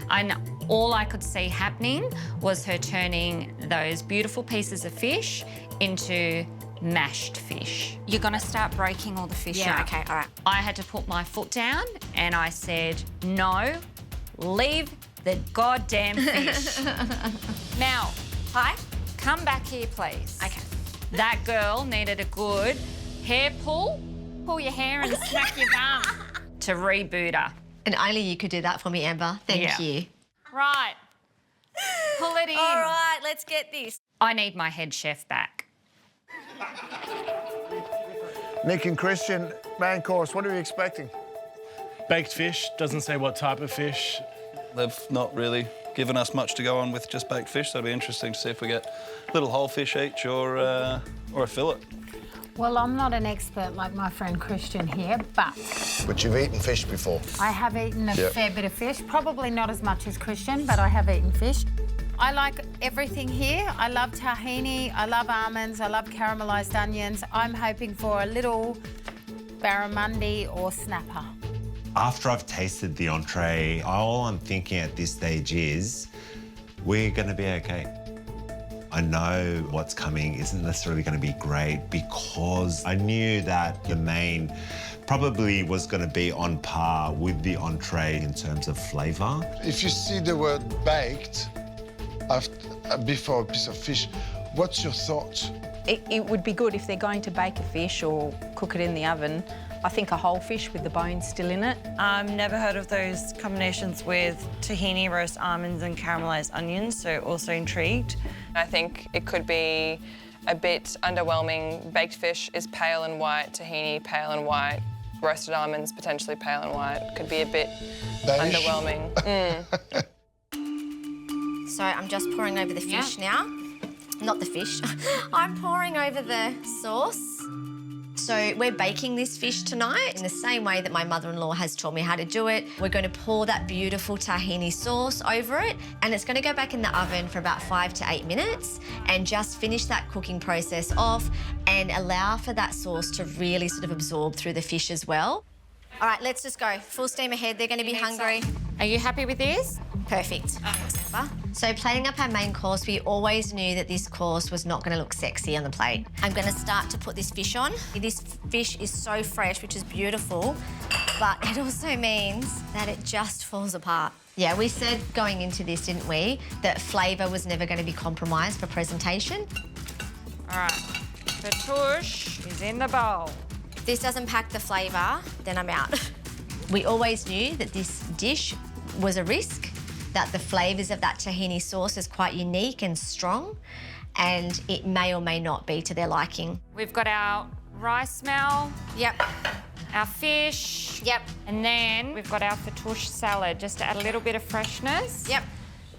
all I could see happening was her turning those beautiful pieces of fish into mashed fish. You're going to start breaking all the fish Yeah, up. okay, all right. I had to put my foot down and I said, no, leave the goddamn fish. Mel. Hi. Come back here, please. Okay. That girl needed a good hair pull. Pull your hair and smack your bum to reboot her. And only you could do that for me, Amber. Thank you. Right. Pull it in. All right, let's get this. I need my head chef back. Nick and Christian, main course, what are we expecting? Baked fish, doesn't say what type of fish. They've not really given us much to go on with just baked fish, so it'll be interesting to see if we get a little whole fish each or a fillet. Well, I'm not an expert like my friend Christian here, but But you've eaten fish before. I have eaten a fair bit of fish. Probably not as much as Christian, but I have eaten fish. I like everything here. I love tahini, I love almonds, I love caramelised onions. I'm hoping for a little barramundi or snapper. After I've tasted the entree, all I'm thinking at this stage is we're going to be okay. I know what's coming isn't necessarily going to be great because I knew that the main probably was going to be on par with the entree in terms of flavour. If you see the word baked before a piece of fish, what's your thought? It would be good if they're going to bake a fish or cook it in the oven. I think a whole fish with the bones still in it. Never heard of those combinations with tahini, roast almonds and caramelised onions, so also intrigued. I think it could be a bit underwhelming. Baked fish is pale and white, tahini pale and white, roasted almonds potentially pale and white. Could be a bit underwhelming. So I'm just pouring over the fish now. Not the fish. I'm pouring over the sauce. So we're baking this fish tonight in the same way that my mother-in-law has taught me how to do it. We're going to pour that beautiful tahini sauce over it, and it's going to go back in the oven for about 5 to 8 minutes and just finish that cooking process off and allow for that sauce to really sort of absorb through the fish as well. All right, let's just go. Full steam ahead. They're going to be hungry. Are you happy with this? Perfect. So plating up our main course, we always knew that this course was not going to look sexy on the plate. I'm going to start to put this fish on. This fish is so fresh, which is beautiful, but it also means that it just falls apart. Yeah, we said going into this, didn't we, that flavour was never going to be compromised for presentation. All right, the tush is in the bowl. If this doesn't pack the flavour, then I'm out. We always knew that this dish was a risk, that the flavours of that tahini sauce is quite unique and strong, and it may or may not be to their liking. We've got our rice Mel. Yep. Our fish. Yep. And then we've got our fattoush salad, just to add a little bit of freshness. Yep.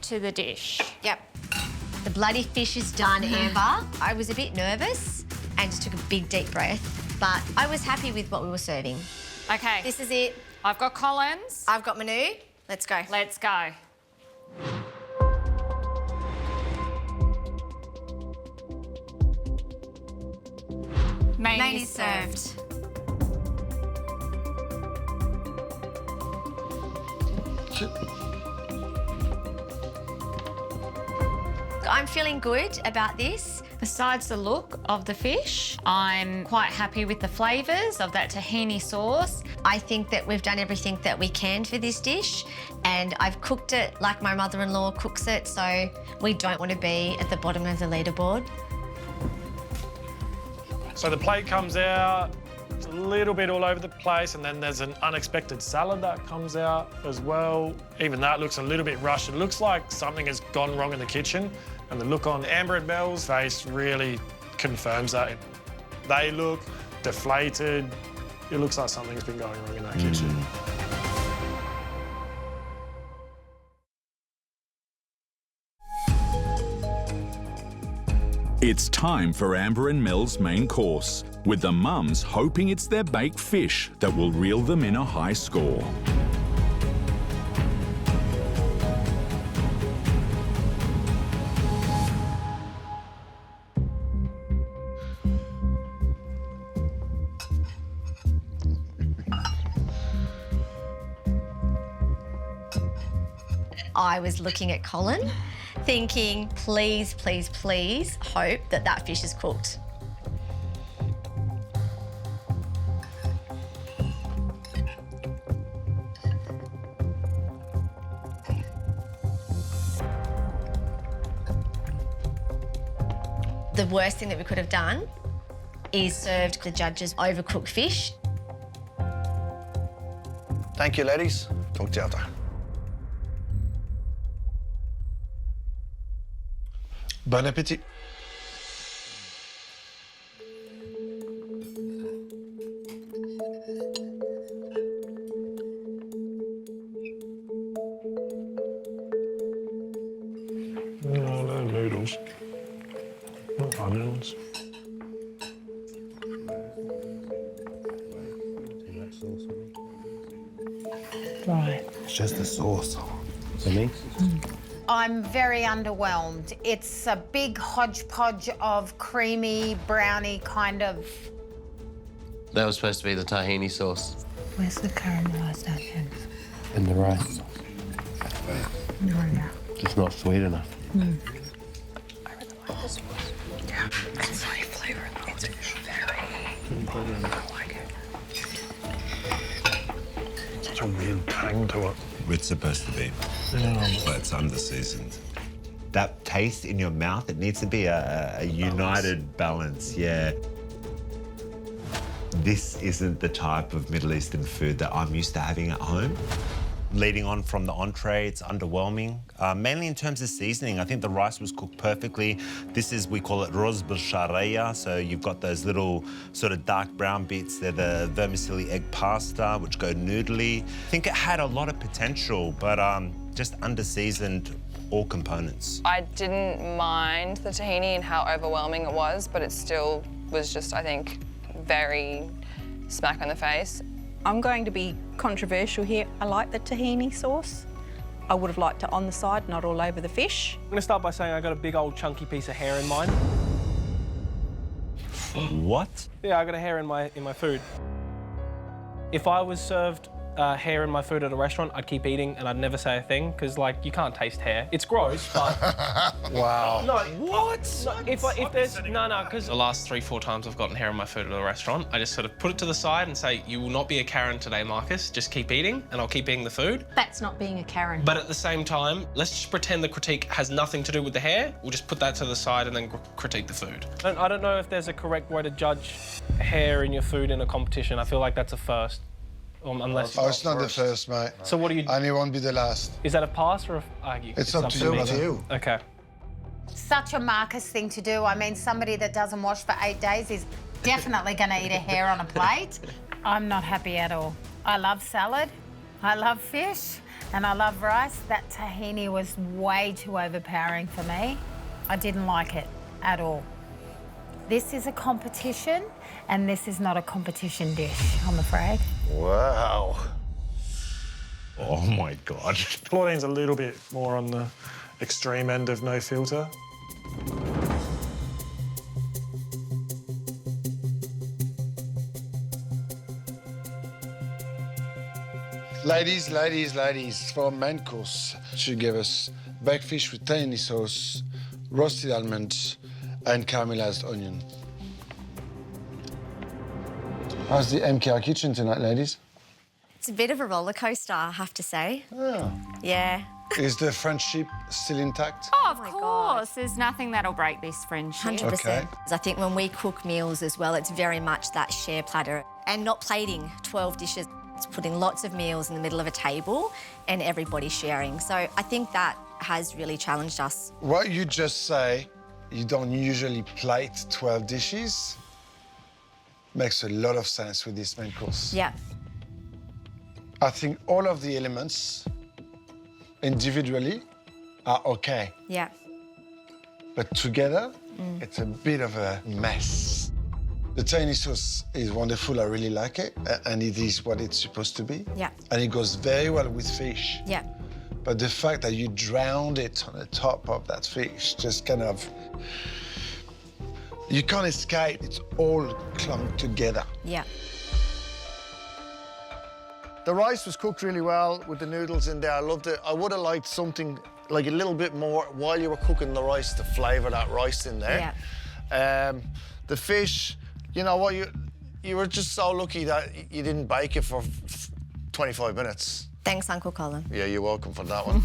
To the dish. Yep. The bloody fish is done, Amber. I was a bit nervous and just took a big, deep breath, but I was happy with what we were serving. Okay. This is it. I've got Collins. I've got Manu. Let's go. Let's go. Main is served. I'm feeling good about this. Besides the look of the fish, I'm quite happy with the flavours of that tahini sauce. I think that we've done everything that we can for this dish, and I've cooked it like my mother-in-law cooks it, so we don't want to be at the bottom of the leaderboard. So the plate comes out, it's a little bit all over the place, and then there's an unexpected salad that comes out as well. Even that looks a little bit rushed. It looks like something has gone wrong in the kitchen, and the look on Amber and Mel's face really confirms that. They look deflated. It looks like something's been going wrong in that kitchen. It's time for Amber and Mel's main course, with the mums hoping it's their baked fish that will reel them in a high score. I was looking at Colin, thinking, please, please, please hope that that fish is cooked. The worst thing that we could have done is served the judges overcooked fish. Thank you, ladies. Talk to you after. Bon appétit. No, they're noodles. Not onions. Right. It's just the sauce. For me? I'm very underwhelmed. It's a big hodgepodge of creamy, browny kind of... That was supposed to be the tahini sauce. Where's the caramelised onions? And the rice. No. Just not sweet enough. I really like the sauce. Yeah, it's very flavour. It's very... I like it. Such a weird tang to it. It's supposed to be, but it's under-seasoned. That taste in your mouth, it needs to be a united balance, yeah. This isn't the type of Middle Eastern food that I'm used to having at home. Leading on from the entree, it's underwhelming, mainly in terms of seasoning. I think the rice was cooked perfectly. This is, we call it roz b'sharaya, so you've got those little sort of dark brown bits. They're the vermicelli egg pasta, which go noodly. I think it had a lot of potential, but just under-seasoned all components. I didn't mind the tahini and how overwhelming it was, but it still was just, I think, very smack on the face. I'm going to be controversial here. I like the tahini sauce. I would have liked it on the side, not all over the fish. I'm going to start by saying I got a big old chunky piece of hair in mine. What? Yeah, I got a hair in my food. If I was served hair in my food at a restaurant, I'd keep eating and I'd never say a thing because, like, you can't taste hair. It's gross, but... Wow. No, what? No, if there's... No, because... The last 3-4 times I've gotten hair in my food at a restaurant, I just sort of put it to the side and say, you will not be a Karen today, Marcus. Just keep eating and I'll keep eating the food. That's not being a Karen. But at the same time, let's just pretend the critique has nothing to do with the hair. We'll just put that to the side and then critique the food. I don't know if there's a correct way to judge hair in your food in a competition. I feel like that's a first. Unless it's not the first, mate. So what do you... And it won't be the last. Is that a pass or a... It's up to you. Okay. Such a Marcus thing to do. I mean, somebody that doesn't wash for 8 days is definitely going to eat a hair on a plate. I'm not happy at all. I love salad, I love fish, and I love rice. That tahini was way too overpowering for me. I didn't like it at all. This is a competition, and this is not a competition dish, I'm afraid. Wow. Oh my God. Claudine's a little bit more on the extreme end of no filter. Ladies, for main course, she gave us baked fish with tahini sauce, roasted almonds, and caramelized onion. How's the MKR kitchen tonight, ladies? It's a bit of a roller coaster, I have to say. Oh. Yeah. Is the friendship still intact? Oh, of course. There's nothing that'll break this friendship. 100%. Okay. I think when we cook meals as well, it's very much that share platter and not plating 12 dishes. It's putting lots of meals in the middle of a table and everybody sharing. So I think that has really challenged us. What you just say, you don't usually plate 12 dishes, makes a lot of sense with this main course. Yeah. I think all of the elements individually are okay, Yeah. but together, it's a bit of a mess. The tahini sauce is wonderful, I really like it, and it is what it's supposed to be. Yeah. And it goes very well with fish. Yeah. But the fact that you drowned it on the top of that fish, just kind of, you can't escape, it's all clumped together. Yeah. The rice was cooked really well with the noodles in there. I loved it. I would have liked something like a little bit more while you were cooking the rice to flavour that rice in there. Yeah. The fish, you know what, you were just so lucky that you didn't bake it for 25 minutes. Thanks, Uncle Colin. Yeah, you're welcome for that one.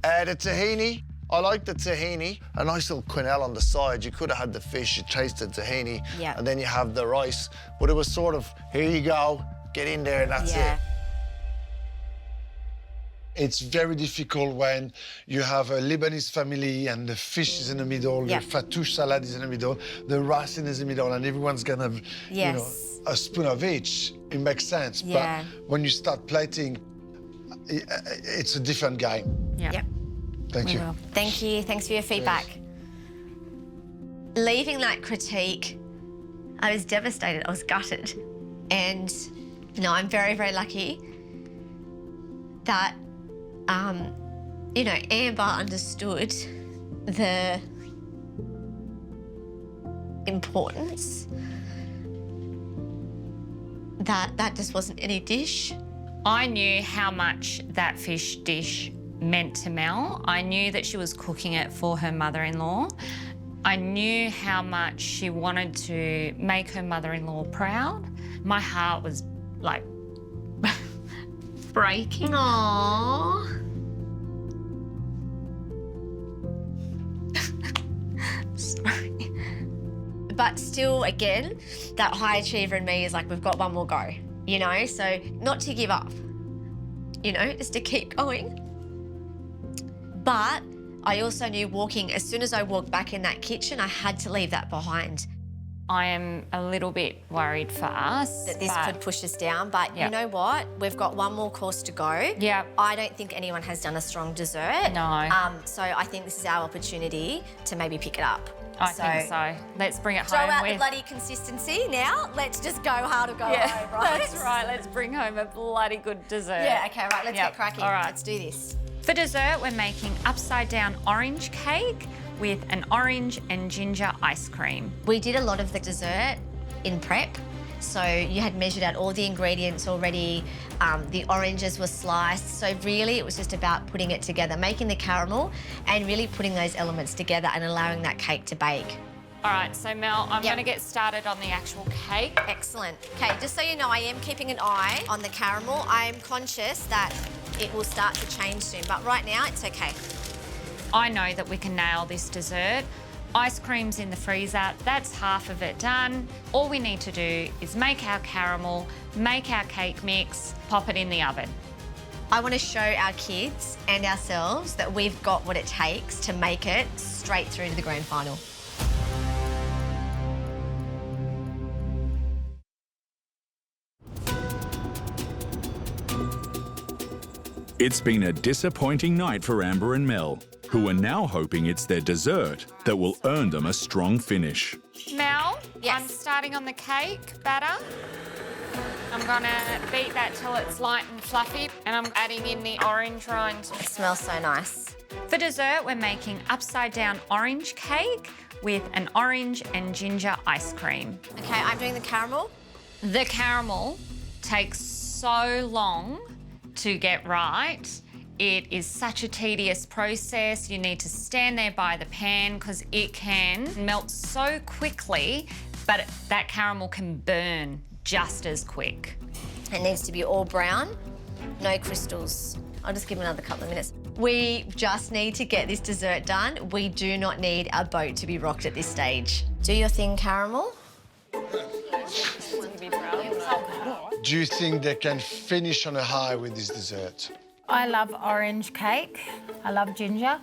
The tahini, I like the tahini. A nice little quenelle on the side. You could have had the fish, you tasted tahini, Yeah. and then you have the rice. But it was sort of, here you go, get in there and that's it. It's very difficult when you have a Lebanese family and the fish is in the middle, Yeah. the fattoush salad is in the middle, the rice is in the middle, and everyone's gonna have, you know, a spoon of each. It makes sense. Yeah. But when you start plating, it's a different game. Yeah. Yep. Thank you. Thank you. Thanks for your feedback. Leaving that critique, I was devastated. I was gutted. And no, I'm very, very lucky that, you know, Amber understood the importance that just wasn't any dish. I knew how much that fish dish meant to Mel. I knew that she was cooking it for her mother-in-law. I knew how much she wanted to make her mother-in-law proud. My heart was like breaking. Aww. Sorry. But still, again, that high achiever in me is like, we've got one more go, you know? So not to give up, you know, just to keep going. But I also knew as soon as I walked back in that kitchen, I had to leave that behind. I am a little bit worried for us. That this could push us down, but you know what? We've got one more course to go. Yeah. I don't think anyone has done a strong dessert. No. So I think this is our opportunity to maybe pick it up. I think so. Let's bring it throw home. out the bloody consistency now. Let's just go hard or go home, right? That's right. Let's bring home a bloody good dessert. Yeah, okay, right, let's get cracking. All right. Let's do this. For dessert, we're making upside down orange cake with an orange and ginger ice cream. We did a lot of the dessert in prep. So you had measured out all the ingredients already, the oranges were sliced. So really it was just about putting it together, making the caramel and really putting those elements together and allowing that cake to bake. All right, so Mel, I'm going to get started on the actual cake. Excellent. Okay, just so you know, I am keeping an eye on the caramel. I am conscious that it will start to change soon, but right now it's okay. I know that we can nail this dessert. Ice cream's in the freezer, that's half of it done. All we need to do is make our caramel, make our cake mix, pop it in the oven. I want to show our kids and ourselves that we've got what it takes to make it straight through to the grand final. It's been a disappointing night for Amber and Mel, who are now hoping it's their dessert that will earn them a strong finish. Mel, I'm starting on the cake batter. I'm gonna beat that till it's light and fluffy, and I'm adding in the orange rind. It smells so nice. For dessert, we're making upside down orange cake with an orange and ginger ice cream. Okay, I'm doing the caramel. The caramel takes so long to get right. It is such a tedious process. You need to stand there by the pan because it can melt so quickly, but that caramel can burn just as quick. It needs to be all brown, no crystals. I'll just give it another couple of minutes. We just need to get this dessert done. We do not need our boat to be rocked at this stage. Do your thing, caramel. Do you think they can finish on a high with this dessert? I love orange cake. I love ginger.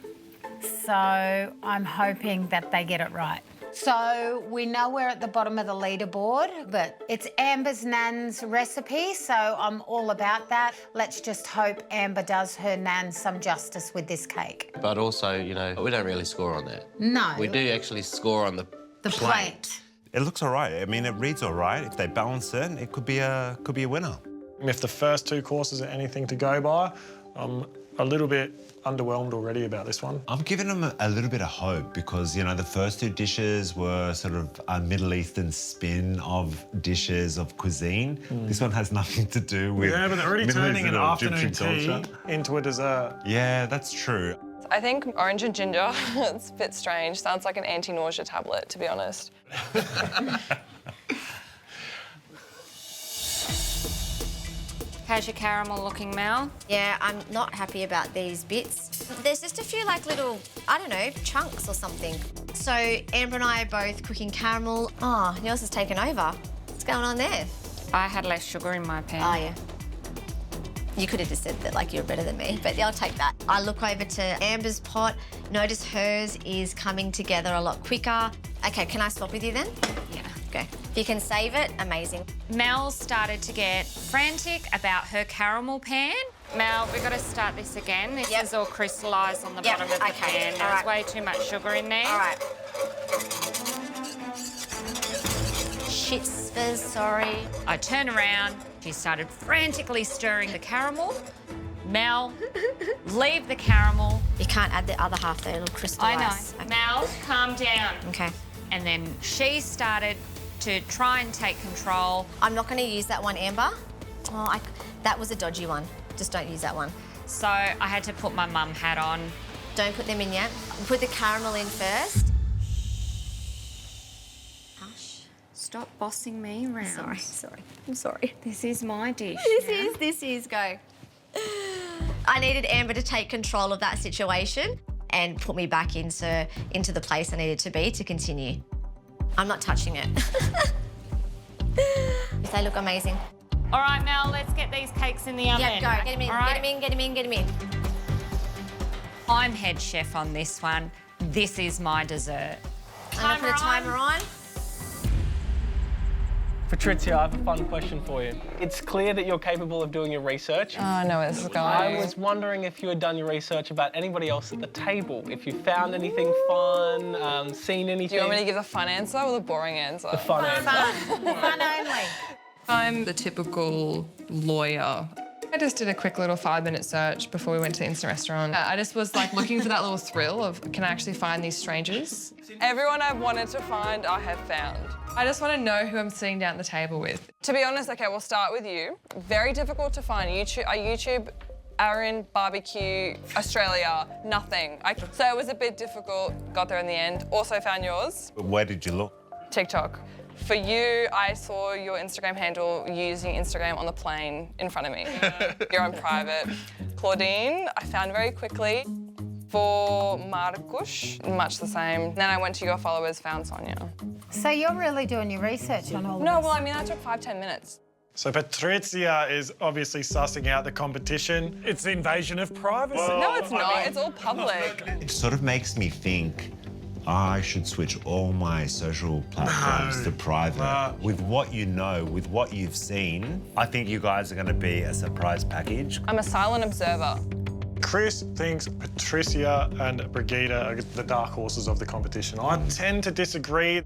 So I'm hoping that they get it right. So we know we're at the bottom of the leaderboard, but it's Amber's nan's recipe, so I'm all about that. Let's just hope Amber does her nan some justice with this cake. But also, you know, we don't really score on that. No. We do actually score on the plate. It looks all right. I mean, it reads all right. If they balance it, it could be a winner. If the first 2 courses are anything to go by, I'm a little bit underwhelmed already about this one. I'm giving them a little bit of hope because, you know, the first 2 dishes were sort of a Middle Eastern spin of dishes of cuisine. This one has nothing to do with Yeah, but they're already Middle turning an Eastern or afternoon Egyptian tea culture. into a dessert. Yeah, that's true. I think orange and ginger, it's a bit strange. Sounds like an anti-nausea tablet, to be honest. How's your caramel looking, Mel? Yeah, I'm not happy about these bits. There's just a few, like, little, I don't know, chunks or something. So Amber and I are both cooking caramel. Oh, yours has taken over. What's going on there? I had less sugar in my pan. Oh, yeah. You could have just said that, like, you're better than me, but I'll take that. I look over to Amber's pot, notice hers is coming together a lot quicker. Okay, can I swap with you then? Yeah. Okay. If you can save it, amazing. Mel started to get frantic about her caramel pan. Mel, we've got to start this again. This is all crystallised on the bottom of the pan. There's way too much sugar in there. All right. Shit, sorry. I turn around. She started frantically stirring the caramel. Mel, leave the caramel. You can't add the other half there, it'll crystallise. I know. Mel, calm down. Okay. And then she started to try and take control. I'm not going to use that one, Amber. Oh, that was a dodgy one. Just don't use that one. So I had to put my mum hat on. Don't put them in yet. Put the caramel in first. Hush. Stop bossing me around. Sorry. I'm sorry. This is my dish. This is, go. I needed Amber to take control of that situation and put me back into the place I needed to be to continue. I'm not touching it. They look amazing. All right, Mel, let's get these cakes in the oven. Yeah, go. Get them in, All right? get them in. I'm head chef on this one. This is my dessert. I'm going to put a timer on. Patrizia, I have a fun question for you. It's clear that you're capable of doing your research. Oh, I know where this is going. I was wondering if you had done your research about anybody else at the table, if you found anything fun, seen anything. Do you want me to give the fun answer or the boring answer? The fun answer. Fun only. I'm the typical lawyer. I just did a quick little 5-minute search before we went to the instant restaurant. I just was like looking for that little thrill of, can I actually find these strangers? Everyone I've wanted to find, I have found. I just want to know who I'm sitting down at the table with. To be honest, okay, we'll start with you. Very difficult to find. YouTube, Aaron, barbecue, Australia, nothing. So it was a bit difficult, got there in the end. Also found yours. Where did you look? TikTok. For you, I saw your Instagram handle using Instagram on the plane in front of me. You're on private. Claudine, I found very quickly. For Marcus, much the same. Then I went to your followers, found Sonia. So you're really doing your research on all No, this? well, I mean, that took 5-10 minutes. So Patrizia is obviously sussing out the competition. It's the invasion of privacy. No, it's not. It's all public. It sort of makes me think I should switch all my social platforms to private. With what you know, with what you've seen, I think you guys are going to be a surprise package. I'm a silent observer. Chris thinks Patricia and Brigitte are the dark horses of the competition. I tend to disagree.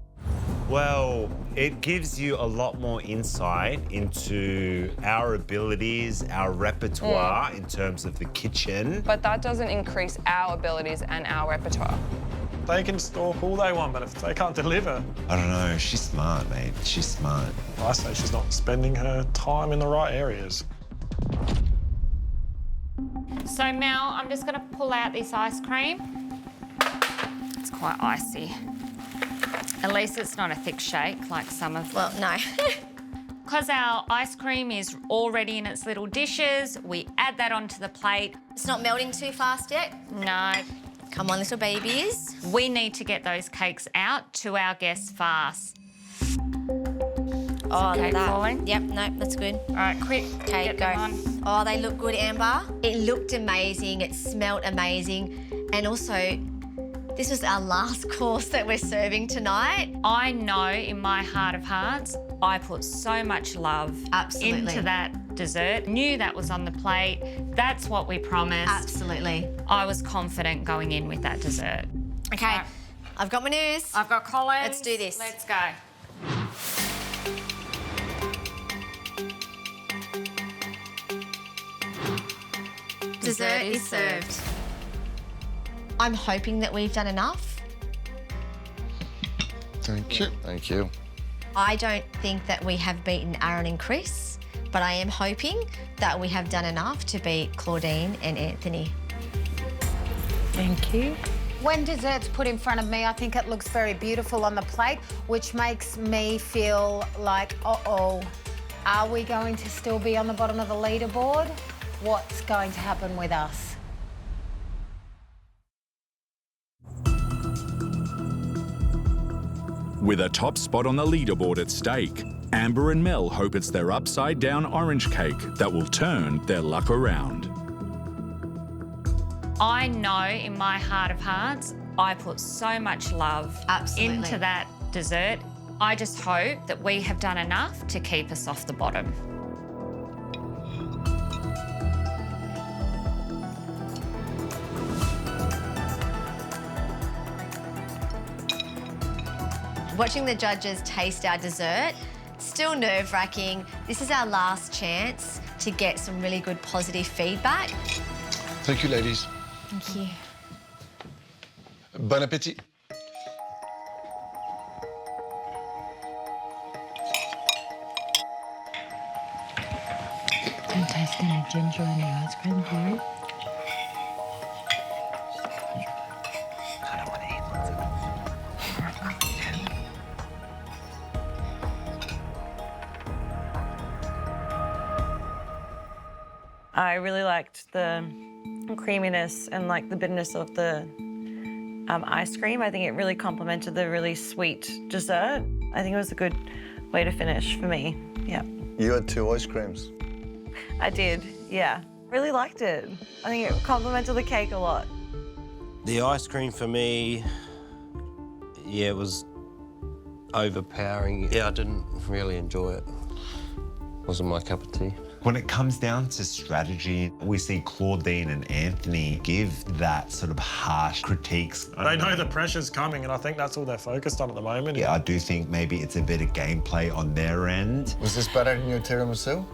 Well, it gives you a lot more insight into our abilities, our repertoire in terms of the kitchen. But that doesn't increase our abilities and our repertoire. They can stalk all they want, but if they can't deliver... I don't know, she's smart, mate. She's smart. I say she's not spending her time in the right areas. So Mel, I'm just going to pull out this ice cream. It's quite icy. At least it's not a thick shake like some of them. Well, no. Because our ice cream is already in its little dishes, we add that onto the plate. It's not melting too fast yet? No. Come on, little babies. We need to get those cakes out to our guests fast. Oh, cake falling? Yep, no, that's good. All right, quick, Okay, get go. them on. Oh, they look good, Amber. It looked amazing. It smelled amazing. And also, this was our last course that we're serving tonight. I know in my heart of hearts, I put so much love into that dessert. Knew that was on the plate. That's what we promised. Absolutely. I was confident going in with that dessert. Okay, Right. I've got my news. I've got Collins. Let's do this. Let's go. Dessert is served. I'm hoping that we've done enough. Thank you. Thank you. I don't think that we have beaten Aaron and Chris, but I am hoping that we have done enough to beat Claudine and Anthony. Thank you. When dessert's put in front of me, I think it looks very beautiful on the plate, which makes me feel like, uh-oh, are we going to still be on the bottom of the leaderboard? What's going to happen with us? With a top spot on the leaderboard at stake, Amber and Mel hope it's their upside-down orange cake that will turn their luck around. I know in my heart of hearts, I put so much love into that dessert. I just hope that we have done enough to keep us off the bottom. Watching the judges taste our dessert, still nerve-wracking. This is our last chance to get some really good positive feedback. Thank you, ladies. Thank you. Bon appétit. I'm tasting the ginger in the ice cream, Harry. I really liked the creaminess and like the bitterness of the ice cream. I think it really complemented the really sweet dessert. I think it was a good way to finish for me. Yeah. You had 2 ice creams. I did, yeah. Really liked it. I think it complemented the cake a lot. The ice cream for me, yeah, it was overpowering. Yeah, I didn't really enjoy it. Wasn't my cup of tea. When it comes down to strategy, we see Claudine and Anthony give that sort of harsh critiques. They know the pressure's coming, and I think that's all they're focused on at the moment. Yeah, I do think maybe it's a bit of gameplay on their end. Was this better than your tiramisu?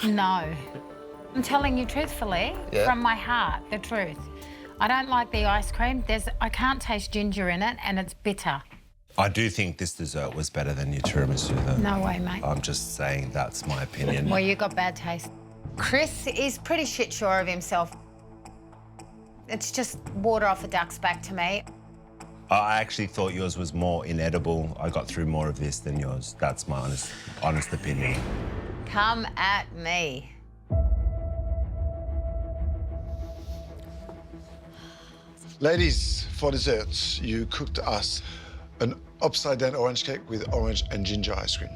No. I'm telling you truthfully, Yeah. from my heart, the truth. I don't like the ice cream. I can't taste ginger in it, and it's bitter. I do think this dessert was better than your tiramisu, though. No way, mate. I'm just saying that's my opinion. Well, you got bad taste. Chris is pretty shit sure of himself. It's just water off a duck's back to me. I actually thought yours was more inedible. I got through more of this than yours. That's my honest opinion. Come at me. Ladies, for dessert, you cooked us an upside-down orange cake with orange and ginger ice cream.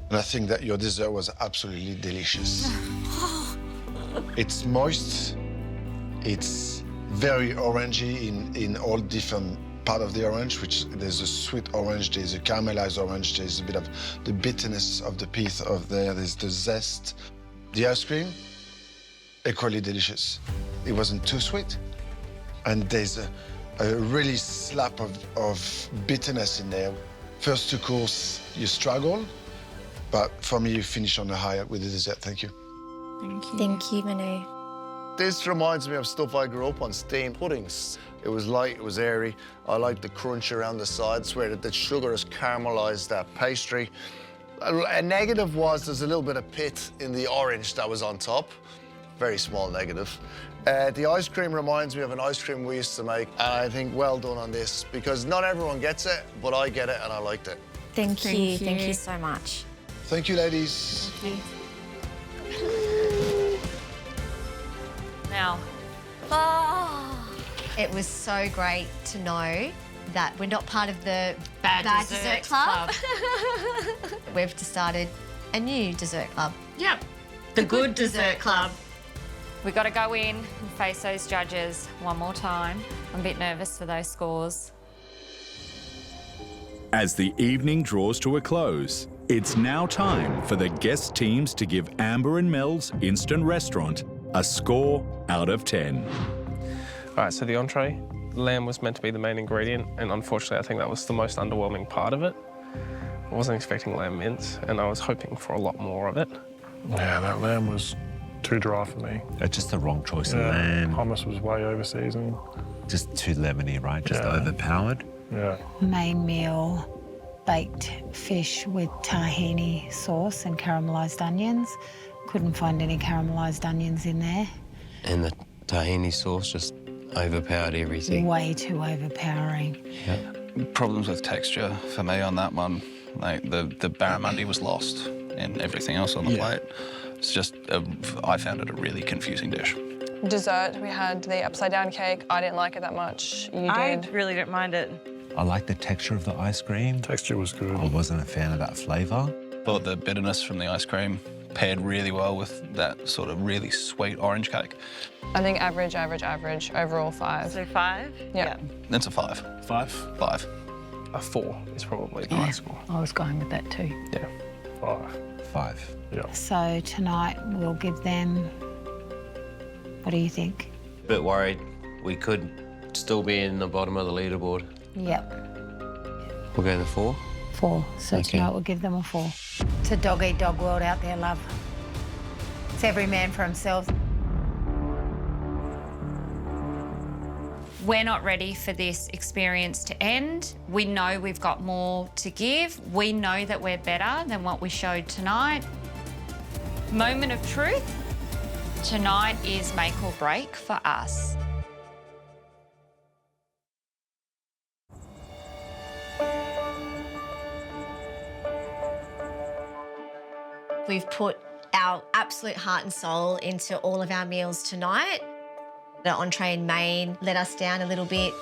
And I think that your dessert was absolutely delicious. It's moist, it's very orangey in all different part of the orange, which there's a sweet orange, there's a caramelized orange, there's a bit of the bitterness of the pith of there's the zest. The ice cream, equally delicious. It wasn't too sweet, and there's a really slap of bitterness in there. First two course, you struggle, but for me, you finish on a high with the dessert. Thank you. Thank you, Manu. This reminds me of stuff I grew up on, steamed puddings. It was light, it was airy. I like the crunch around the sides where the sugar has caramelized that pastry. A negative was there's a little bit of pit in the orange that was on top. Very small negative. The ice cream reminds me of an ice cream we used to make, and I think well done on this, because not everyone gets it, but I get it and I liked it. Thank you. Thank you so much. Thank you, ladies. Thank you. Now. It was so great to know that we're not part of the Bad dessert club. We've started a new dessert club. Yep. The Good Dessert Club. We've got to go in and face those judges one more time. I'm a bit nervous for those scores. As the evening draws to a close, it's now time for the guest teams to give Amber and Mel's instant restaurant a score out of 10. All right, so the entree, lamb was meant to be the main ingredient, and unfortunately, I think that was the most underwhelming part of it. I wasn't expecting lamb mince, and I was hoping for a lot more of it. Yeah, that lamb was too dry for me. It's just the wrong choice of lamb. Hummus was way over seasoned. Just too lemony, right? Just overpowered. Yeah. Main meal, baked fish with tahini sauce and caramelised onions. Couldn't find any caramelised onions in there. And the tahini sauce just overpowered everything. Way too overpowering. Problems with texture for me on that one. Like the barramundi was lost and everything else on the plate. It's just, I found it a really confusing dish. Dessert, we had the upside down cake. I didn't like it that much. You I did. really didn't mind it. I like the texture of the ice cream. Texture was good. I wasn't a fan of that flavour. Thought the bitterness from the ice cream paired really well with that sort of really sweet orange cake. I think average, overall 5. So 5? Yeah. That's a 5. 5? 5. A 4 is probably the high score. I was going with that too. Yeah. 5. Yeah. So tonight we'll give them, what do you think? Bit worried we could still be in the bottom of the leaderboard. Yep, We'll go to 4. 4. So Okay. tonight we'll give them a 4. It's a dog-eat-dog world out there, love. It's every man for himself. We're not ready for this experience to end. We know we've got more to give. We know that we're better than what we showed tonight. Moment of truth. Tonight is make or break for us. We've put our absolute heart and soul into all of our meals tonight. The entree and main let us down a little bit.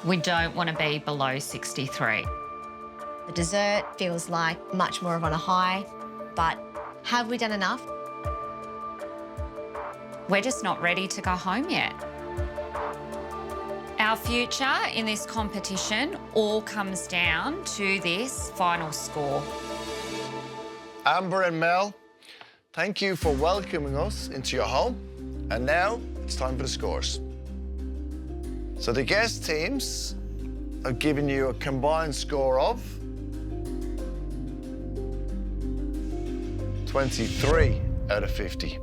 We don't want to be below 63. The dessert feels like much more of on a high, but have we done enough? We're just not ready to go home yet. Our future in this competition all comes down to this final score. Amber and Mel, thank you for welcoming us into your home. And now it's time for the scores. So the guest teams have given you a combined score of 23 out of 50.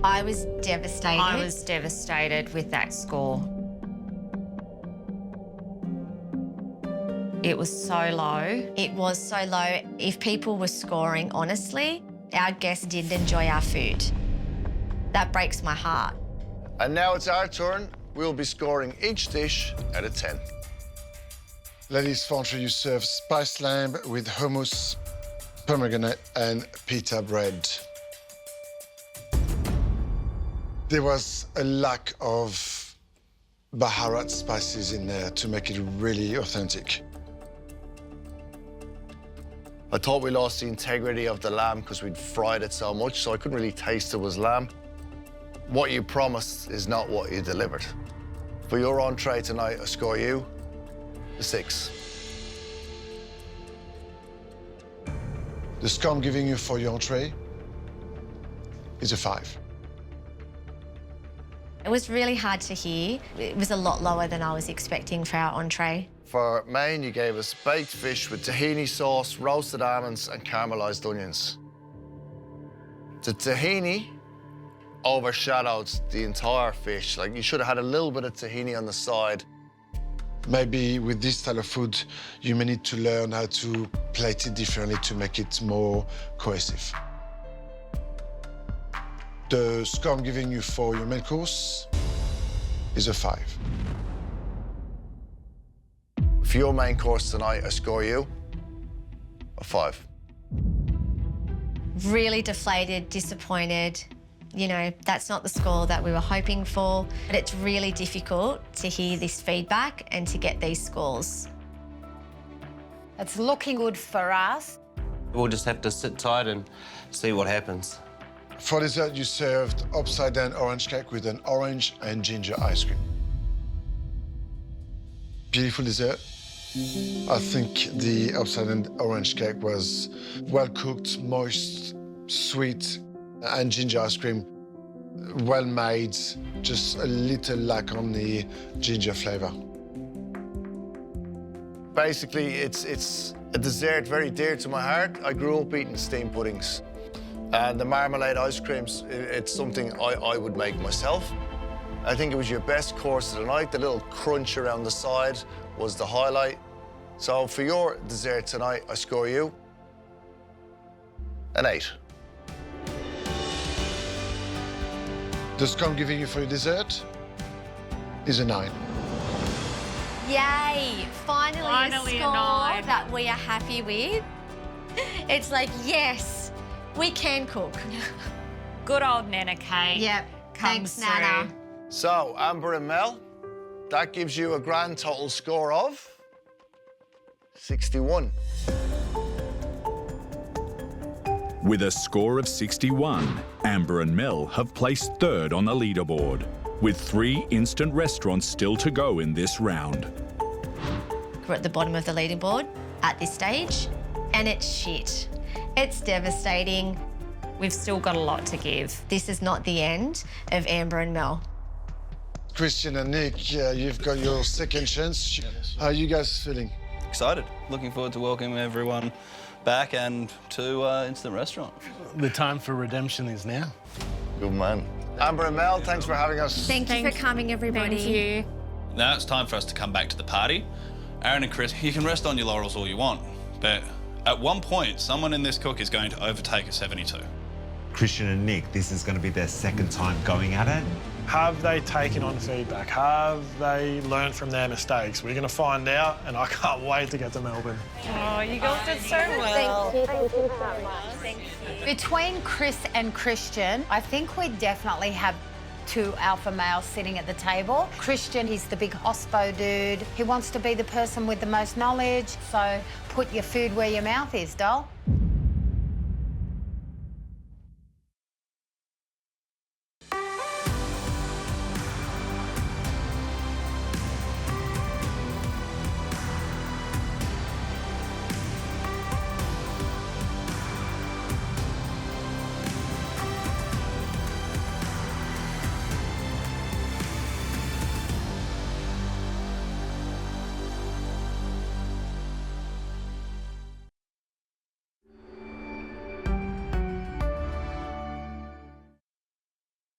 I was devastated. I was devastated with that score. It was so low. It was so low. If people were scoring honestly, our guests didn't enjoy our food. That breaks my heart. And now it's our turn. We'll be scoring each dish out of 10. Ladies, for entree, you serve spiced lamb with hummus, pomegranate, and pita bread. There was a lack of Baharat spices in there to make it really authentic. I thought we lost the integrity of the lamb because we'd fried it so much, so I couldn't really taste it was lamb. What you promised is not what you delivered. For your entree tonight, I score you a 6. The score I'm giving you for your entree is a 5. It was really hard to hear. It was a lot lower than I was expecting for our entree. For main, you gave us baked fish with tahini sauce, roasted almonds, and caramelised onions. The tahini overshadowed the entire fish. Like, you should have had a little bit of tahini on the side. Maybe with this style of food, you may need to learn how to plate it differently to make it more cohesive. The score I'm giving you for your main course is a 5. For your main course tonight, I score you a 5. Really deflated, disappointed. You know, that's not the score that we were hoping for. But it's really difficult to hear this feedback and to get these scores. It's looking good for us. We'll just have to sit tight and see what happens. For dessert, you served upside-down orange cake with an orange and ginger ice cream. Beautiful dessert. I think the upside-down orange cake was well-cooked, moist, sweet, and ginger ice cream, well-made, just a little lack on the ginger flavour. Basically, it's a dessert very dear to my heart. I grew up eating steamed puddings. And the marmalade ice creams, it's something I would make myself. I think it was your best course of the night. The little crunch around the side was the highlight. So for your dessert tonight, I score you an 8. The score I'm giving you for your dessert is a 9. Yay! Finally a score that we are happy with. It's like, yes, we can cook. Good old Nana Kate. Yep. Comes Thanks, Nana. through. So, Amber and Mel, that gives you a grand total score of 61. With a score of 61, Amber and Mel have placed third on the leaderboard, with 3 instant restaurants still to go in this round. We're at the bottom of the leaderboard at this stage, and it's shit. It's devastating. We've still got a lot to give. This is not the end of Amber and Mel. Christian and Nick, you've got your second chance. How are you guys feeling? Excited. Looking forward to welcoming everyone back and to Instant Restaurant. The time for redemption is now. Good man. Amber and Mel, thanks for having us. Thank you for coming, everybody. Thank you. Now it's time for us to come back to the party. Aaron and Chris, you can rest on your laurels all you want, but at one point, someone in this cook is going to overtake a 72. Christian and Nick, this is going to be their second time going at it. Have they taken on feedback? Have they learned from their mistakes? We're going to find out, and I can't wait to get to Melbourne. Oh, you girls did so well. Thank you so much. Thank you. Between Chris and Christian, I think we definitely have 2 alpha males sitting at the table. Christian, he's the big hospo dude. He wants to be the person with the most knowledge, so put your food where your mouth is, doll.